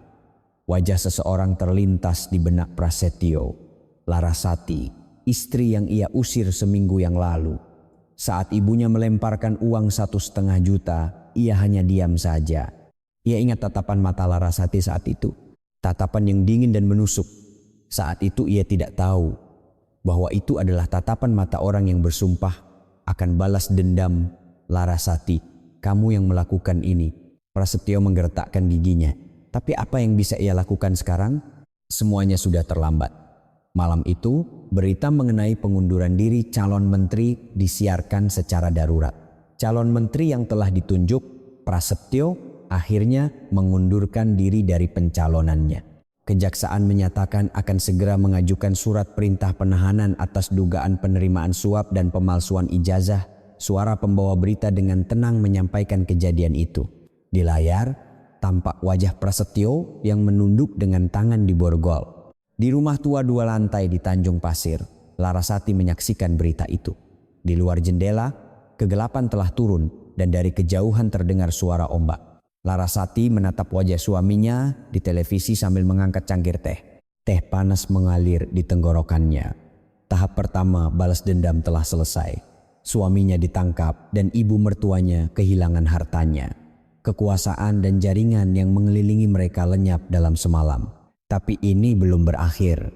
Wajah seseorang terlintas di benak Prasetyo. Larasati, istri yang ia usir seminggu yang lalu. Saat ibunya melemparkan uang 1,5 juta, ia hanya diam saja. Ia ingat tatapan mata Larasati saat itu. Tatapan yang dingin dan menusuk. Saat itu ia tidak tahu bahwa itu adalah tatapan mata orang yang bersumpah akan balas dendam. Larasati, kamu yang melakukan ini. Prasetyo menggertakkan giginya. Tapi apa yang bisa ia lakukan sekarang? Semuanya sudah terlambat. Malam itu, berita mengenai pengunduran diri calon menteri disiarkan secara darurat. Calon menteri yang telah ditunjuk, Prasetyo, akhirnya mengundurkan diri dari pencalonannya. Kejaksaan menyatakan akan segera mengajukan surat perintah penahanan atas dugaan penerimaan suap dan pemalsuan ijazah. Suara pembawa berita dengan tenang menyampaikan kejadian itu. Di layar, tampak wajah Prasetyo yang menunduk dengan tangan di borgol. Di rumah tua 2 lantai di Tanjung Pasir, Larasati menyaksikan berita itu. Di luar jendela, kegelapan telah turun dan dari kejauhan terdengar suara ombak. Larasati menatap wajah suaminya di televisi sambil mengangkat cangkir teh. Teh panas mengalir di tenggorokannya. Tahap pertama balas dendam telah selesai. Suaminya ditangkap dan ibu mertuanya kehilangan hartanya. Kekuasaan dan jaringan yang mengelilingi mereka lenyap dalam semalam. Tapi ini belum berakhir.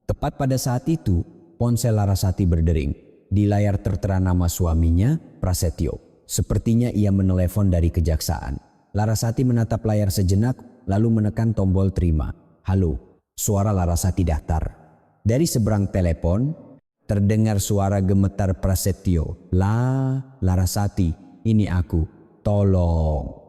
Tepat pada saat itu, ponsel Larasati berdering. Di layar tertera nama suaminya, Prasetyo. Sepertinya ia menelepon dari kejaksaan. Larasati menatap layar sejenak, lalu menekan tombol terima. Halo, suara Larasati datar. Dari seberang telepon, terdengar suara gemetar Prasetyo. Larasati, ini aku. Tolong,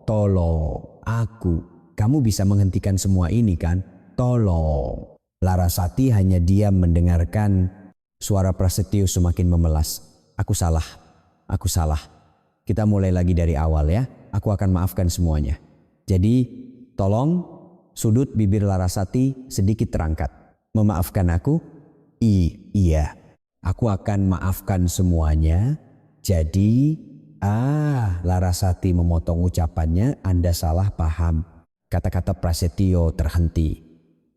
aku. Kamu bisa menghentikan semua ini kan? Tolong. Larasati hanya diam mendengarkan. Suara Prasetyo semakin memelas. Aku salah. Kita mulai lagi dari awal ya. Aku akan maafkan semuanya. Jadi, tolong, sudut bibir Larasati sedikit terangkat. Memaafkan aku? Iya. Aku akan maafkan semuanya. Jadi, Larasati memotong ucapannya, Anda salah paham. Kata-kata Prasetyo terhenti.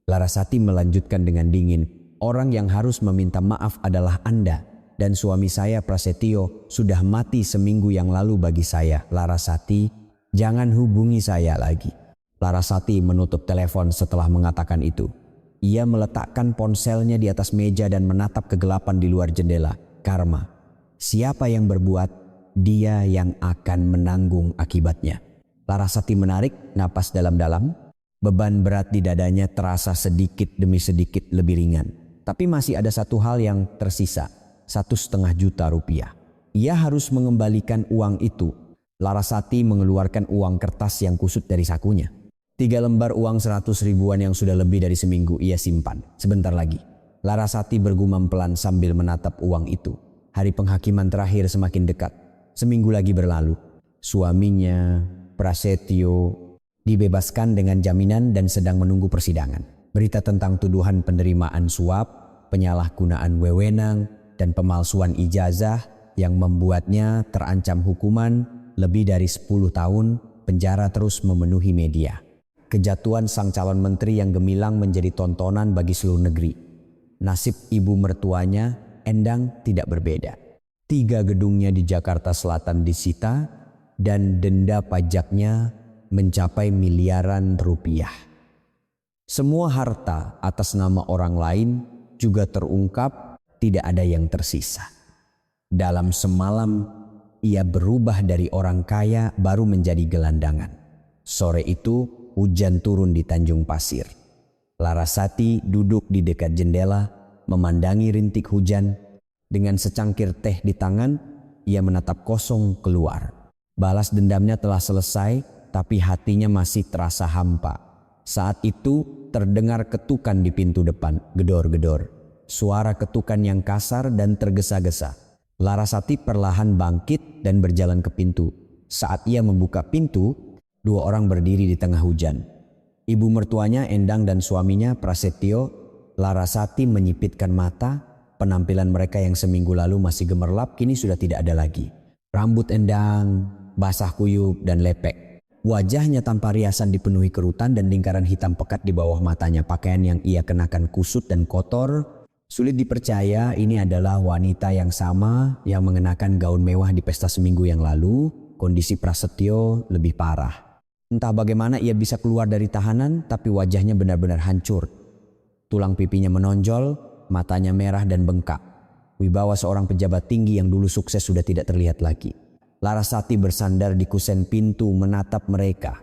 Larasati melanjutkan dengan dingin, orang yang harus meminta maaf adalah Anda. Dan suami saya Prasetyo sudah mati seminggu yang lalu bagi saya. Larasati, jangan hubungi saya lagi. Larasati menutup telepon setelah mengatakan itu. Ia meletakkan ponselnya di atas meja dan menatap kegelapan di luar jendela. Karma. Siapa yang berbuat, dia yang akan menanggung akibatnya. Larasati menarik napas dalam-dalam. Beban berat di dadanya terasa sedikit demi sedikit lebih ringan. Tapi masih ada satu hal yang tersisa. 1,5 juta rupiah. Ia harus mengembalikan uang itu. Larasati mengeluarkan uang kertas yang kusut dari sakunya. 3 lembar uang 100 ribuan yang sudah lebih dari seminggu ia simpan. Sebentar lagi. Larasati bergumam pelan sambil menatap uang itu. Hari penghakiman terakhir semakin dekat. Seminggu lagi berlalu. Suaminya, Prasetyo, dibebaskan dengan jaminan dan sedang menunggu persidangan. Berita tentang tuduhan penerimaan suap, penyalahgunaan wewenang, dan pemalsuan ijazah yang membuatnya terancam hukuman lebih dari 10 tahun penjara terus memenuhi media. Kejatuhan sang calon menteri yang gemilang menjadi tontonan bagi seluruh negeri. Nasib ibu mertuanya, Endang, tidak berbeda. 3 gedungnya di Jakarta Selatan disita dan denda pajaknya mencapai miliaran rupiah. Semua harta atas nama orang lain juga terungkap, tidak ada yang tersisa. Dalam semalam, ia berubah dari orang kaya baru menjadi gelandangan. Sore itu, hujan turun di Tanjung Pasir. Larasati duduk di dekat jendela, memandangi rintik hujan. Dengan secangkir teh di tangan, ia menatap kosong keluar. Balas dendamnya telah selesai, tapi hatinya masih terasa hampa. Saat itu terdengar ketukan di pintu depan, gedor-gedor. Suara ketukan yang kasar dan tergesa-gesa. Larasati perlahan bangkit dan berjalan ke pintu. Saat ia membuka pintu, 2 orang berdiri di tengah hujan. Ibu mertuanya Endang dan suaminya Prasetyo. Larasati menyipitkan mata. Penampilan mereka yang seminggu lalu masih gemerlap kini sudah tidak ada lagi. Rambut Endang basah kuyup dan lepek. Wajahnya tanpa riasan dipenuhi kerutan dan lingkaran hitam pekat di bawah matanya. Pakaian yang ia kenakan kusut dan kotor. Sulit dipercaya ini adalah wanita yang sama yang mengenakan gaun mewah di pesta seminggu yang lalu. Kondisi Prasetyo lebih parah. Entah bagaimana ia bisa keluar dari tahanan, tapi wajahnya benar-benar hancur. Tulang pipinya menonjol, matanya merah dan bengkak. Wibawa seorang pejabat tinggi yang dulu sukses sudah tidak terlihat lagi. Larasati bersandar di kusen pintu menatap mereka.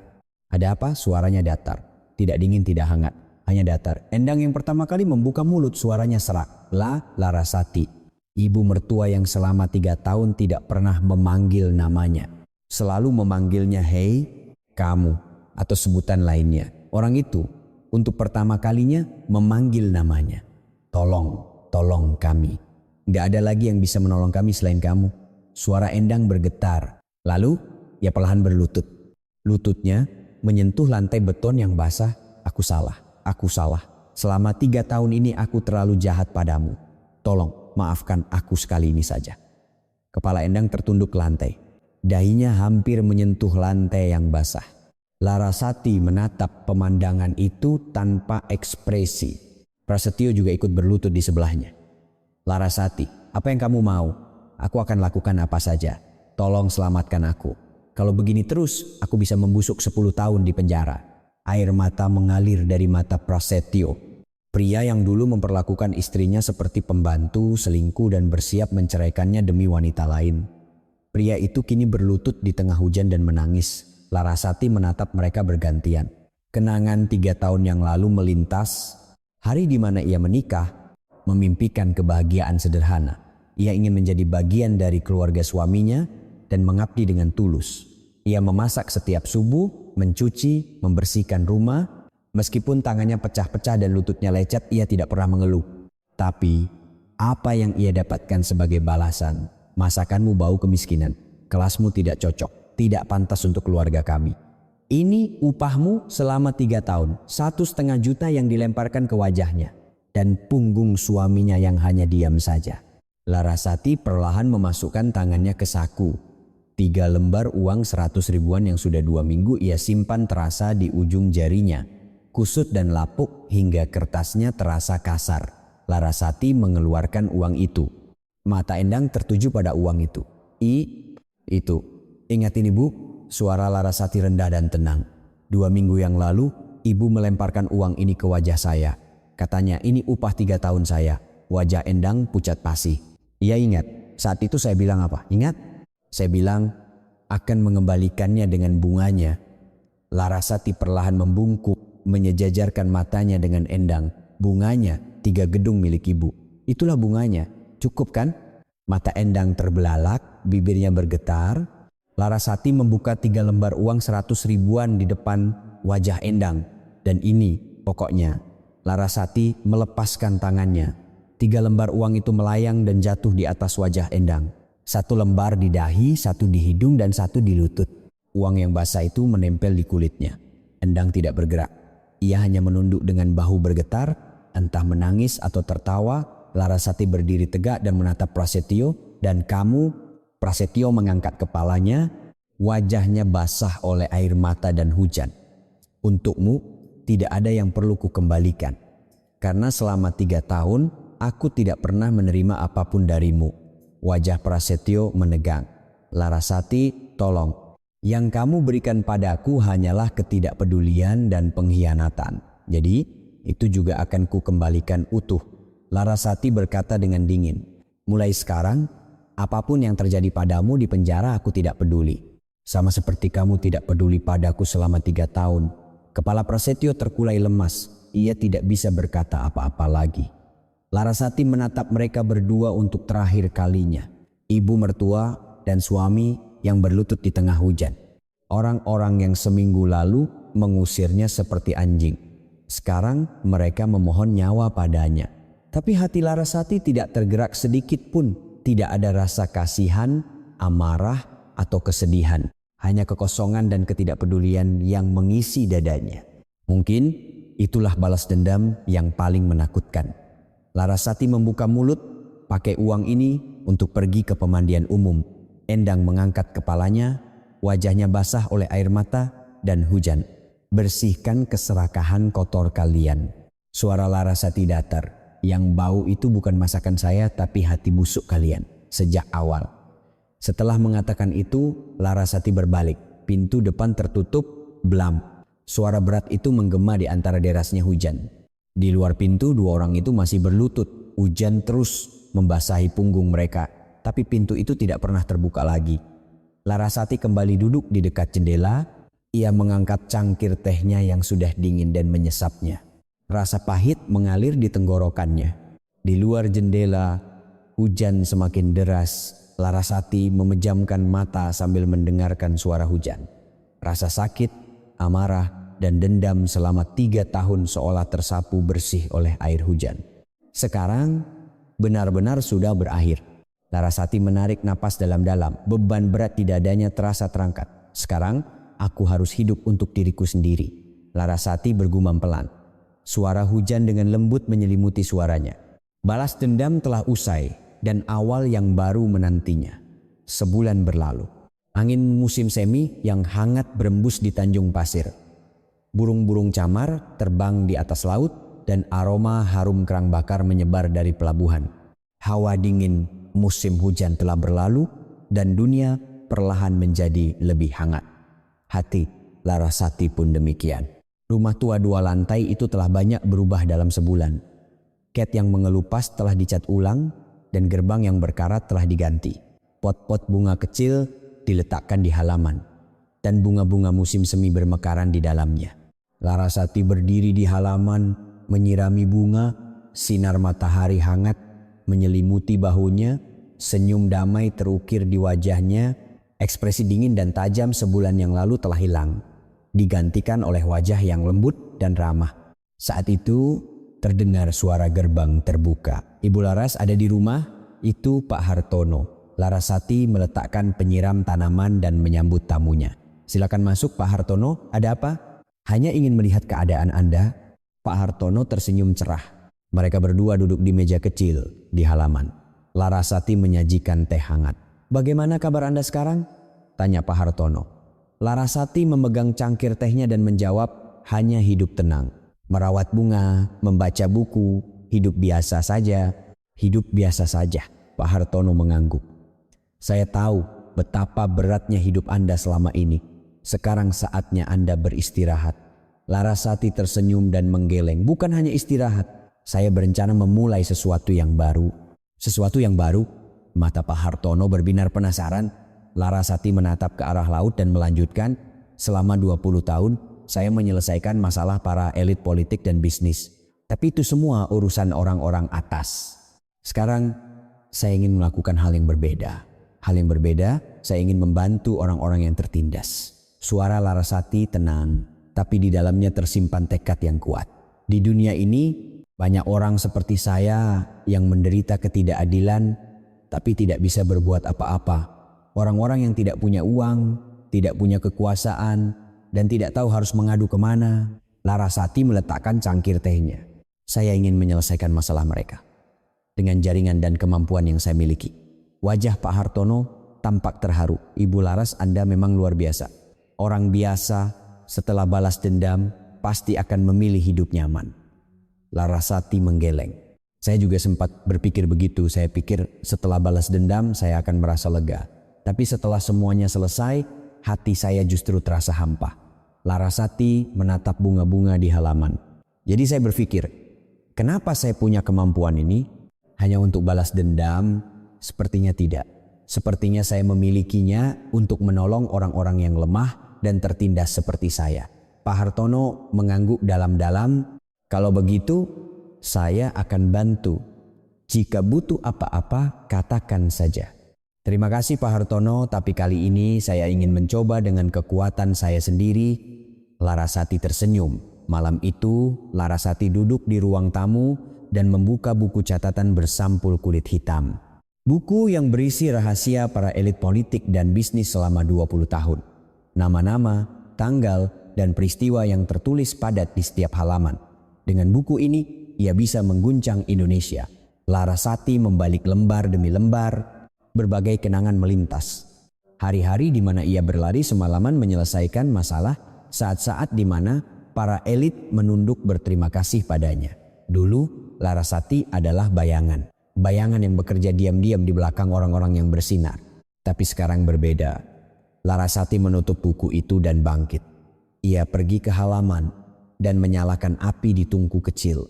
Ada apa? Suaranya datar. Tidak dingin, tidak hangat. Hanya datar. Endang yang pertama kali membuka mulut, suaranya serak. Larasati. Ibu mertua yang selama 3 tahun tidak pernah memanggil namanya. Selalu memanggilnya hei, kamu, atau sebutan lainnya. Orang itu untuk pertama kalinya memanggil namanya. Tolong kami. Gak ada lagi yang bisa menolong kami selain kamu. Suara Endang bergetar. Lalu ia perlahan berlutut. Lututnya menyentuh lantai beton yang basah. Aku salah. Selama 3 tahun ini aku terlalu jahat padamu. Tolong maafkan aku sekali ini saja. Kepala Endang tertunduk ke lantai. Dahinya hampir menyentuh lantai yang basah. Larasati menatap pemandangan itu tanpa ekspresi. Prasetyo juga ikut berlutut di sebelahnya. Larasati, apa yang kamu mau? Aku akan lakukan apa saja. Tolong selamatkan aku. Kalau begini terus, aku bisa membusuk 10 tahun di penjara. Air mata mengalir dari mata Prasetyo. Pria yang dulu memperlakukan istrinya seperti pembantu, selingkuh dan bersiap menceraikannya demi wanita lain. Pria itu kini berlutut di tengah hujan dan menangis. Larasati menatap mereka bergantian. Kenangan 3 tahun yang lalu melintas. Hari di mana ia menikah, memimpikan kebahagiaan sederhana. Ia ingin menjadi bagian dari keluarga suaminya dan mengabdi dengan tulus. Ia memasak setiap subuh, mencuci, membersihkan rumah. Meskipun tangannya pecah-pecah dan lututnya lecet, ia tidak pernah mengeluh. Tapi, apa yang ia dapatkan sebagai balasan? Masakanmu bau kemiskinan, kelasmu tidak cocok. Tidak pantas untuk keluarga kami. Ini upahmu selama 3 tahun, 1,5 juta yang dilemparkan ke wajahnya. Dan punggung suaminya yang hanya diam saja. Larasati perlahan memasukkan tangannya ke saku. 3 lembar uang 100 ribuan yang sudah 2 minggu ia simpan terasa di ujung jarinya. Kusut dan lapuk hingga kertasnya terasa kasar. Larasati mengeluarkan uang itu. Mata Endang tertuju pada uang itu. Itu. Ingat ini Bu, suara Larasati rendah dan tenang. 2 minggu yang lalu, ibu melemparkan uang ini ke wajah saya. Katanya ini upah 3 tahun saya. Wajah Endang pucat pasi. Ia ingat, saat itu saya bilang apa? Ingat? Saya bilang akan mengembalikannya dengan bunganya. Larasati perlahan membungkuk, menyejajarkan matanya dengan Endang. Bunganya 3 gedung milik ibu. Itulah bunganya. Cukup kan? Mata Endang terbelalak, bibirnya bergetar. Larasati membuka 3 lembar uang 100 ribuan di depan wajah Endang. Dan ini pokoknya. Larasati melepaskan tangannya. 3 lembar uang itu melayang dan jatuh di atas wajah Endang. 1 lembar di dahi, 1 di hidung dan 1 di lutut. Uang yang basah itu menempel di kulitnya. Endang tidak bergerak. Ia hanya menunduk dengan bahu bergetar, entah menangis atau tertawa. Larasati berdiri tegak dan menatap Prasetyo. Dan Prasetyo mengangkat kepalanya, wajahnya basah oleh air mata dan hujan. Untukmu tidak ada yang perlu kukembalikan. Karena selama 3 tahun aku tidak pernah menerima apapun darimu. Wajah Prasetyo menegang. Larasati, tolong. Yang kamu berikan padaku hanyalah ketidakpedulian dan pengkhianatan. Jadi itu juga akan kukembalikan utuh. Larasati berkata dengan dingin. Mulai sekarang, apapun yang terjadi padamu di penjara aku tidak peduli. Sama seperti kamu tidak peduli padaku selama 3 tahun. Kepala Prasetyo terkulai lemas. Ia tidak bisa berkata apa-apa lagi. Larasati menatap mereka berdua untuk terakhir kalinya. Ibu mertua dan suami yang berlutut di tengah hujan. Orang-orang yang seminggu lalu mengusirnya seperti anjing. Sekarang mereka memohon nyawa padanya. Tapi hati Larasati tidak tergerak sedikit pun. Tidak ada rasa kasihan, amarah, atau kesedihan. Hanya kekosongan dan ketidakpedulian yang mengisi dadanya. Mungkin itulah balas dendam yang paling menakutkan. Larasati membuka mulut, pakai uang ini untuk pergi ke pemandian umum. Endang mengangkat kepalanya, wajahnya basah oleh air mata dan hujan. Bersihkan keserakahan kotor kalian. Suara Larasati datar. Yang bau itu bukan masakan saya tapi hati busuk kalian. Sejak awal. Setelah mengatakan itu, Larasati berbalik. Pintu depan tertutup, blam. Suara berat itu menggema di antara derasnya hujan. Di luar pintu 2 orang itu masih berlutut. Hujan terus membasahi punggung mereka. Tapi pintu itu tidak pernah terbuka lagi. Larasati kembali duduk di dekat jendela. Ia mengangkat cangkir tehnya yang sudah dingin dan menyesapnya. Rasa pahit mengalir di tenggorokannya. Di luar jendela, hujan semakin deras. Larasati memejamkan mata sambil mendengarkan suara hujan. Rasa sakit, amarah, dan dendam selama 3 tahun seolah tersapu bersih oleh air hujan. Sekarang benar-benar sudah berakhir. Larasati menarik napas dalam-dalam. Beban berat di dadanya terasa terangkat. Sekarang aku harus hidup untuk diriku sendiri. Larasati bergumam pelan. Suara hujan dengan lembut menyelimuti suaranya. Balas dendam telah usai dan awal yang baru menantinya. Sebulan berlalu. Angin musim semi yang hangat berembus di Tanjung Pasir. Burung-burung camar terbang di atas laut dan aroma harum kerang bakar menyebar dari pelabuhan. Hawa dingin musim hujan telah berlalu dan dunia perlahan menjadi lebih hangat. Hati Larasati pun demikian. Rumah tua 2 lantai itu telah banyak berubah dalam sebulan. Cat yang mengelupas telah dicat ulang dan gerbang yang berkarat telah diganti. Pot-pot bunga kecil diletakkan di halaman dan bunga-bunga musim semi bermekaran di dalamnya. Larasati berdiri di halaman menyirami bunga, sinar matahari hangat menyelimuti bahunya, senyum damai terukir di wajahnya, ekspresi dingin dan tajam sebulan yang lalu telah hilang, digantikan oleh wajah yang lembut dan ramah. Saat itu terdengar suara gerbang terbuka. Ibu Laras ada di rumah, itu Pak Hartono. Larasati meletakkan penyiram tanaman dan menyambut tamunya. Silakan masuk Pak Hartono, ada apa? Hanya ingin melihat keadaan Anda. Pak Hartono tersenyum cerah. Mereka berdua duduk di meja kecil di halaman. Larasati menyajikan teh hangat. Bagaimana kabar Anda sekarang? Tanya Pak Hartono. Larasati memegang cangkir tehnya dan menjawab, hanya hidup tenang. Merawat bunga, membaca buku, hidup biasa saja. Hidup biasa saja. Pak Hartono mengangguk. Saya tahu betapa beratnya hidup Anda selama ini. Sekarang saatnya Anda beristirahat. Larasati tersenyum dan menggeleng. Bukan hanya istirahat. Saya berencana memulai sesuatu yang baru. Sesuatu yang baru? Mata Pak Hartono berbinar penasaran. Larasati menatap ke arah laut dan melanjutkan, selama 20 tahun saya menyelesaikan masalah para elit politik dan bisnis. Tapi itu semua urusan orang-orang atas. Sekarang saya ingin melakukan hal yang berbeda. Hal yang berbeda, saya ingin membantu orang-orang yang tertindas. Suara Larasati tenang, tapi di dalamnya tersimpan tekad yang kuat. Di dunia ini banyak orang seperti saya yang menderita ketidakadilan tapi tidak bisa berbuat apa-apa. Orang-orang yang tidak punya uang, tidak punya kekuasaan, dan tidak tahu harus mengadu kemana. Larasati meletakkan cangkir tehnya. Saya ingin menyelesaikan masalah mereka dengan jaringan dan kemampuan yang saya miliki. Wajah Pak Hartono tampak terharu. Ibu Laras, Anda memang luar biasa. Orang biasa setelah balas dendam pasti akan memilih hidup nyaman. Larasati menggeleng. Saya juga sempat berpikir begitu. Saya pikir setelah balas dendam saya akan merasa lega. Tapi setelah semuanya selesai, hati saya justru terasa hampa. Larasati menatap bunga-bunga di halaman. Jadi saya berpikir, kenapa saya punya kemampuan ini? Hanya untuk balas dendam? Sepertinya tidak. Sepertinya saya memilikinya untuk menolong orang-orang yang lemah dan tertindas seperti saya. Pak Hartono mengangguk dalam-dalam. Kalau begitu, saya akan bantu. Jika butuh apa-apa, katakan saja. Terima kasih Pak Hartono, tapi kali ini saya ingin mencoba dengan kekuatan saya sendiri. Larasati tersenyum. Malam itu, Larasati duduk di ruang tamu dan membuka buku catatan bersampul kulit hitam. Buku yang berisi rahasia para elit politik dan bisnis selama 20 tahun. Nama-nama, tanggal, dan peristiwa yang tertulis padat di setiap halaman. Dengan buku ini, ia bisa mengguncang Indonesia. Larasati membalik lembar demi lembar, berbagai kenangan melintas. Hari-hari di mana ia berlari semalaman menyelesaikan masalah, saat-saat di mana para elit menunduk berterima kasih padanya. Dulu Larasati adalah bayangan. Bayangan yang bekerja diam-diam di belakang orang-orang yang bersinar. Tapi sekarang berbeda. Larasati menutup buku itu dan bangkit. Ia pergi ke halaman dan menyalakan api di tungku kecil.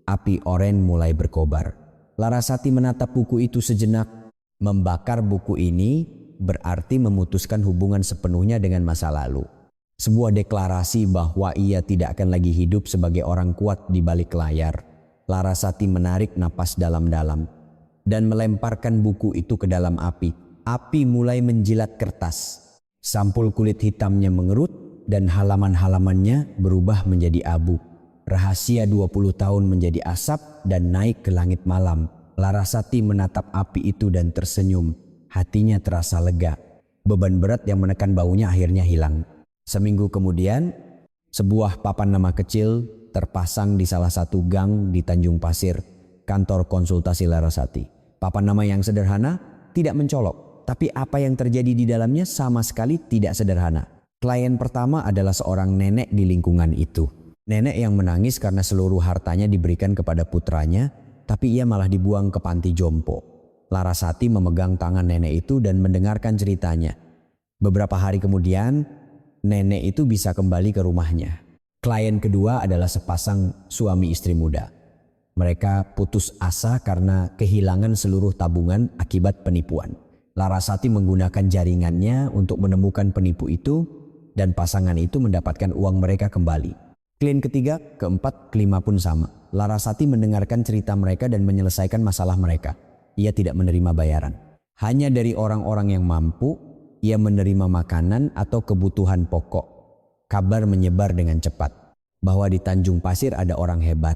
Api oranye mulai berkobar. Larasati menatap buku itu sejenak. Membakar buku ini berarti memutuskan hubungan sepenuhnya dengan masa lalu. Sebuah deklarasi bahwa ia tidak akan lagi hidup sebagai orang kuat di balik layar. Larasati menarik napas dalam-dalam dan melemparkan buku itu ke dalam api. Api mulai menjilat kertas. Sampul kulit hitamnya mengerut dan halaman-halamannya berubah menjadi abu. Rahasia 20 tahun menjadi asap dan naik ke langit malam. Larasati menatap api itu dan tersenyum. Hatinya terasa lega. Beban berat yang menekan baunya akhirnya hilang. Seminggu kemudian, sebuah papan nama kecil terpasang di salah satu gang di Tanjung Pasir, kantor konsultasi Larasati. Papan nama yang sederhana, tidak mencolok, tapi apa yang terjadi di dalamnya sama sekali tidak sederhana. Klien pertama adalah seorang nenek di lingkungan itu. Nenek yang menangis karena seluruh hartanya diberikan kepada putranya, tapi ia malah dibuang ke panti jompo. Larasati memegang tangan nenek itu dan mendengarkan ceritanya. Beberapa hari kemudian, nenek itu bisa kembali ke rumahnya. Klien kedua adalah sepasang suami istri muda. Mereka putus asa karena kehilangan seluruh tabungan akibat penipuan. Larasati menggunakan jaringannya untuk menemukan penipu itu dan pasangan itu mendapatkan uang mereka kembali. Klien ketiga, keempat, kelima pun sama. Larasati mendengarkan cerita mereka dan menyelesaikan masalah mereka. Ia tidak menerima bayaran. Hanya dari orang-orang yang mampu, ia menerima makanan atau kebutuhan pokok. Kabar menyebar dengan cepat bahwa di Tanjung Pasir ada orang hebat.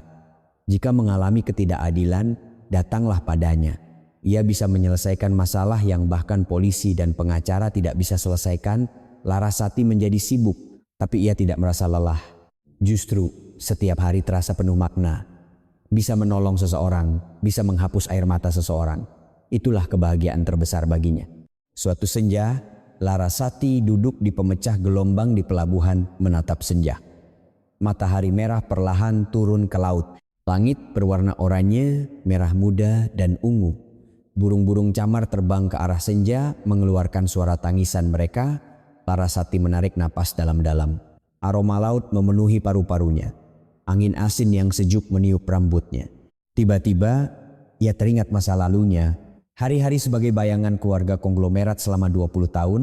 Jika mengalami ketidakadilan, datanglah padanya. Ia bisa menyelesaikan masalah yang bahkan polisi dan pengacara tidak bisa selesaikan. Larasati menjadi sibuk, tapi ia tidak merasa lelah. Justru setiap hari terasa penuh makna. Bisa menolong seseorang, bisa menghapus air mata seseorang. Itulah kebahagiaan terbesar baginya. Suatu senja, Larasati duduk di pemecah gelombang di pelabuhan menatap senja. Matahari merah perlahan turun ke laut. Langit berwarna oranye, merah muda, dan ungu. Burung-burung camar terbang ke arah senja mengeluarkan suara tangisan mereka. Larasati menarik napas dalam-dalam. Aroma laut memenuhi paru-parunya. Angin asin yang sejuk meniup rambutnya. Tiba-tiba ia teringat masa lalunya. Hari-hari sebagai bayangan keluarga konglomerat selama 20 tahun.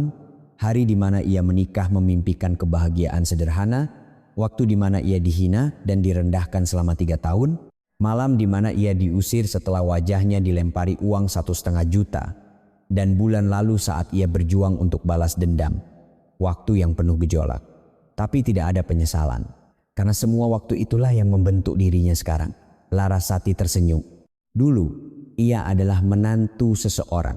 Hari di mana ia menikah memimpikan kebahagiaan sederhana. Waktu di mana ia dihina dan direndahkan selama 3 tahun. Malam di mana ia diusir setelah wajahnya dilempari uang 1,5 juta. Dan bulan lalu saat ia berjuang untuk balas dendam. Waktu yang penuh gejolak. Tapi tidak ada penyesalan. Karena semua waktu itulah yang membentuk dirinya sekarang. Larasati tersenyum. Dulu, ia adalah menantu seseorang,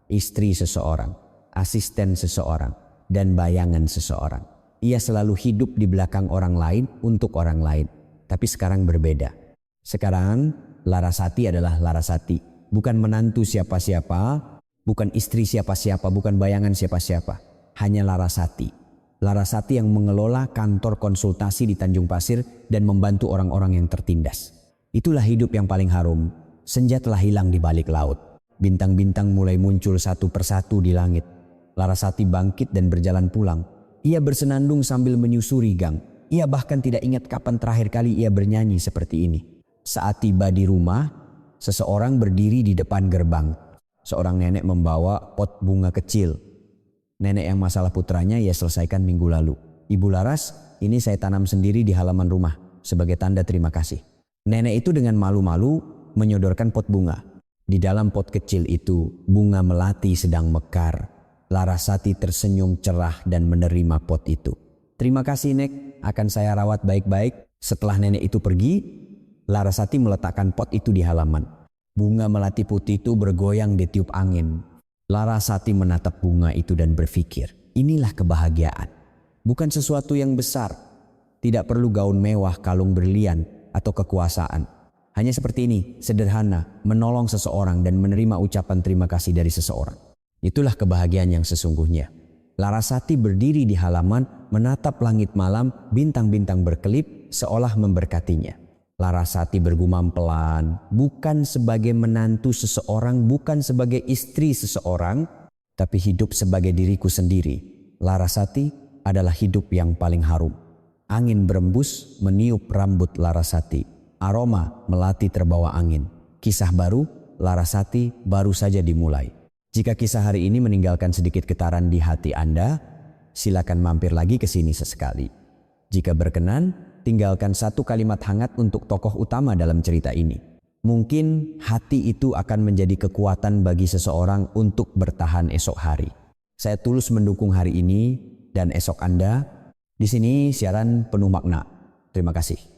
istri seseorang, asisten seseorang, dan bayangan seseorang. Ia selalu hidup di belakang orang lain untuk orang lain. Tapi sekarang berbeda. Sekarang, Larasati adalah Larasati. Bukan menantu siapa-siapa, bukan istri siapa-siapa, bukan bayangan siapa-siapa. Hanya Larasati. Larasati yang mengelola kantor konsultasi di Tanjung Pasir dan membantu orang-orang yang tertindas. Itulah hidup yang paling harum. Senja telah hilang di balik laut. Bintang-bintang mulai muncul satu persatu di langit. Larasati bangkit dan berjalan pulang. Ia bersenandung sambil menyusuri gang. Ia bahkan tidak ingat kapan terakhir kali ia bernyanyi seperti ini. Saat tiba di rumah, seseorang berdiri di depan gerbang. Seorang nenek membawa pot bunga kecil. Nenek yang masalah putranya ia selesaikan minggu lalu. Ibu Laras, ini saya tanam sendiri di halaman rumah sebagai tanda terima kasih. Nenek itu dengan malu-malu menyodorkan pot bunga. Di dalam pot kecil itu, bunga melati sedang mekar. Larasati tersenyum cerah dan menerima pot itu. Terima kasih Nek, akan saya rawat baik-baik. Setelah nenek itu pergi, Larasati meletakkan pot itu di halaman. Bunga melati putih itu bergoyang ditiup angin. Larasati menatap bunga itu dan berpikir, inilah kebahagiaan. Bukan sesuatu yang besar. Tidak perlu gaun mewah, kalung berlian, atau kekuasaan. Hanya seperti ini, sederhana, menolong seseorang dan menerima ucapan terima kasih dari seseorang. Itulah kebahagiaan yang sesungguhnya. Larasati berdiri di halaman, menatap langit malam, bintang-bintang berkelip seolah memberkatinya. Larasati bergumam pelan, bukan sebagai menantu seseorang, bukan sebagai istri seseorang, tapi hidup sebagai diriku sendiri. Larasati adalah hidup yang paling harum. Angin berembus meniup rambut Larasati. Aroma melati terbawa angin. Kisah baru, Larasati baru saja dimulai. Jika kisah hari ini meninggalkan sedikit getaran di hati Anda, silakan mampir lagi ke sini sesekali. Jika berkenan, tinggalkan satu kalimat hangat untuk tokoh utama dalam cerita ini. Mungkin hati itu akan menjadi kekuatan bagi seseorang untuk bertahan esok hari. Saya tulus mendukung hari ini dan esok Anda. Di sini siaran penuh makna. Terima kasih.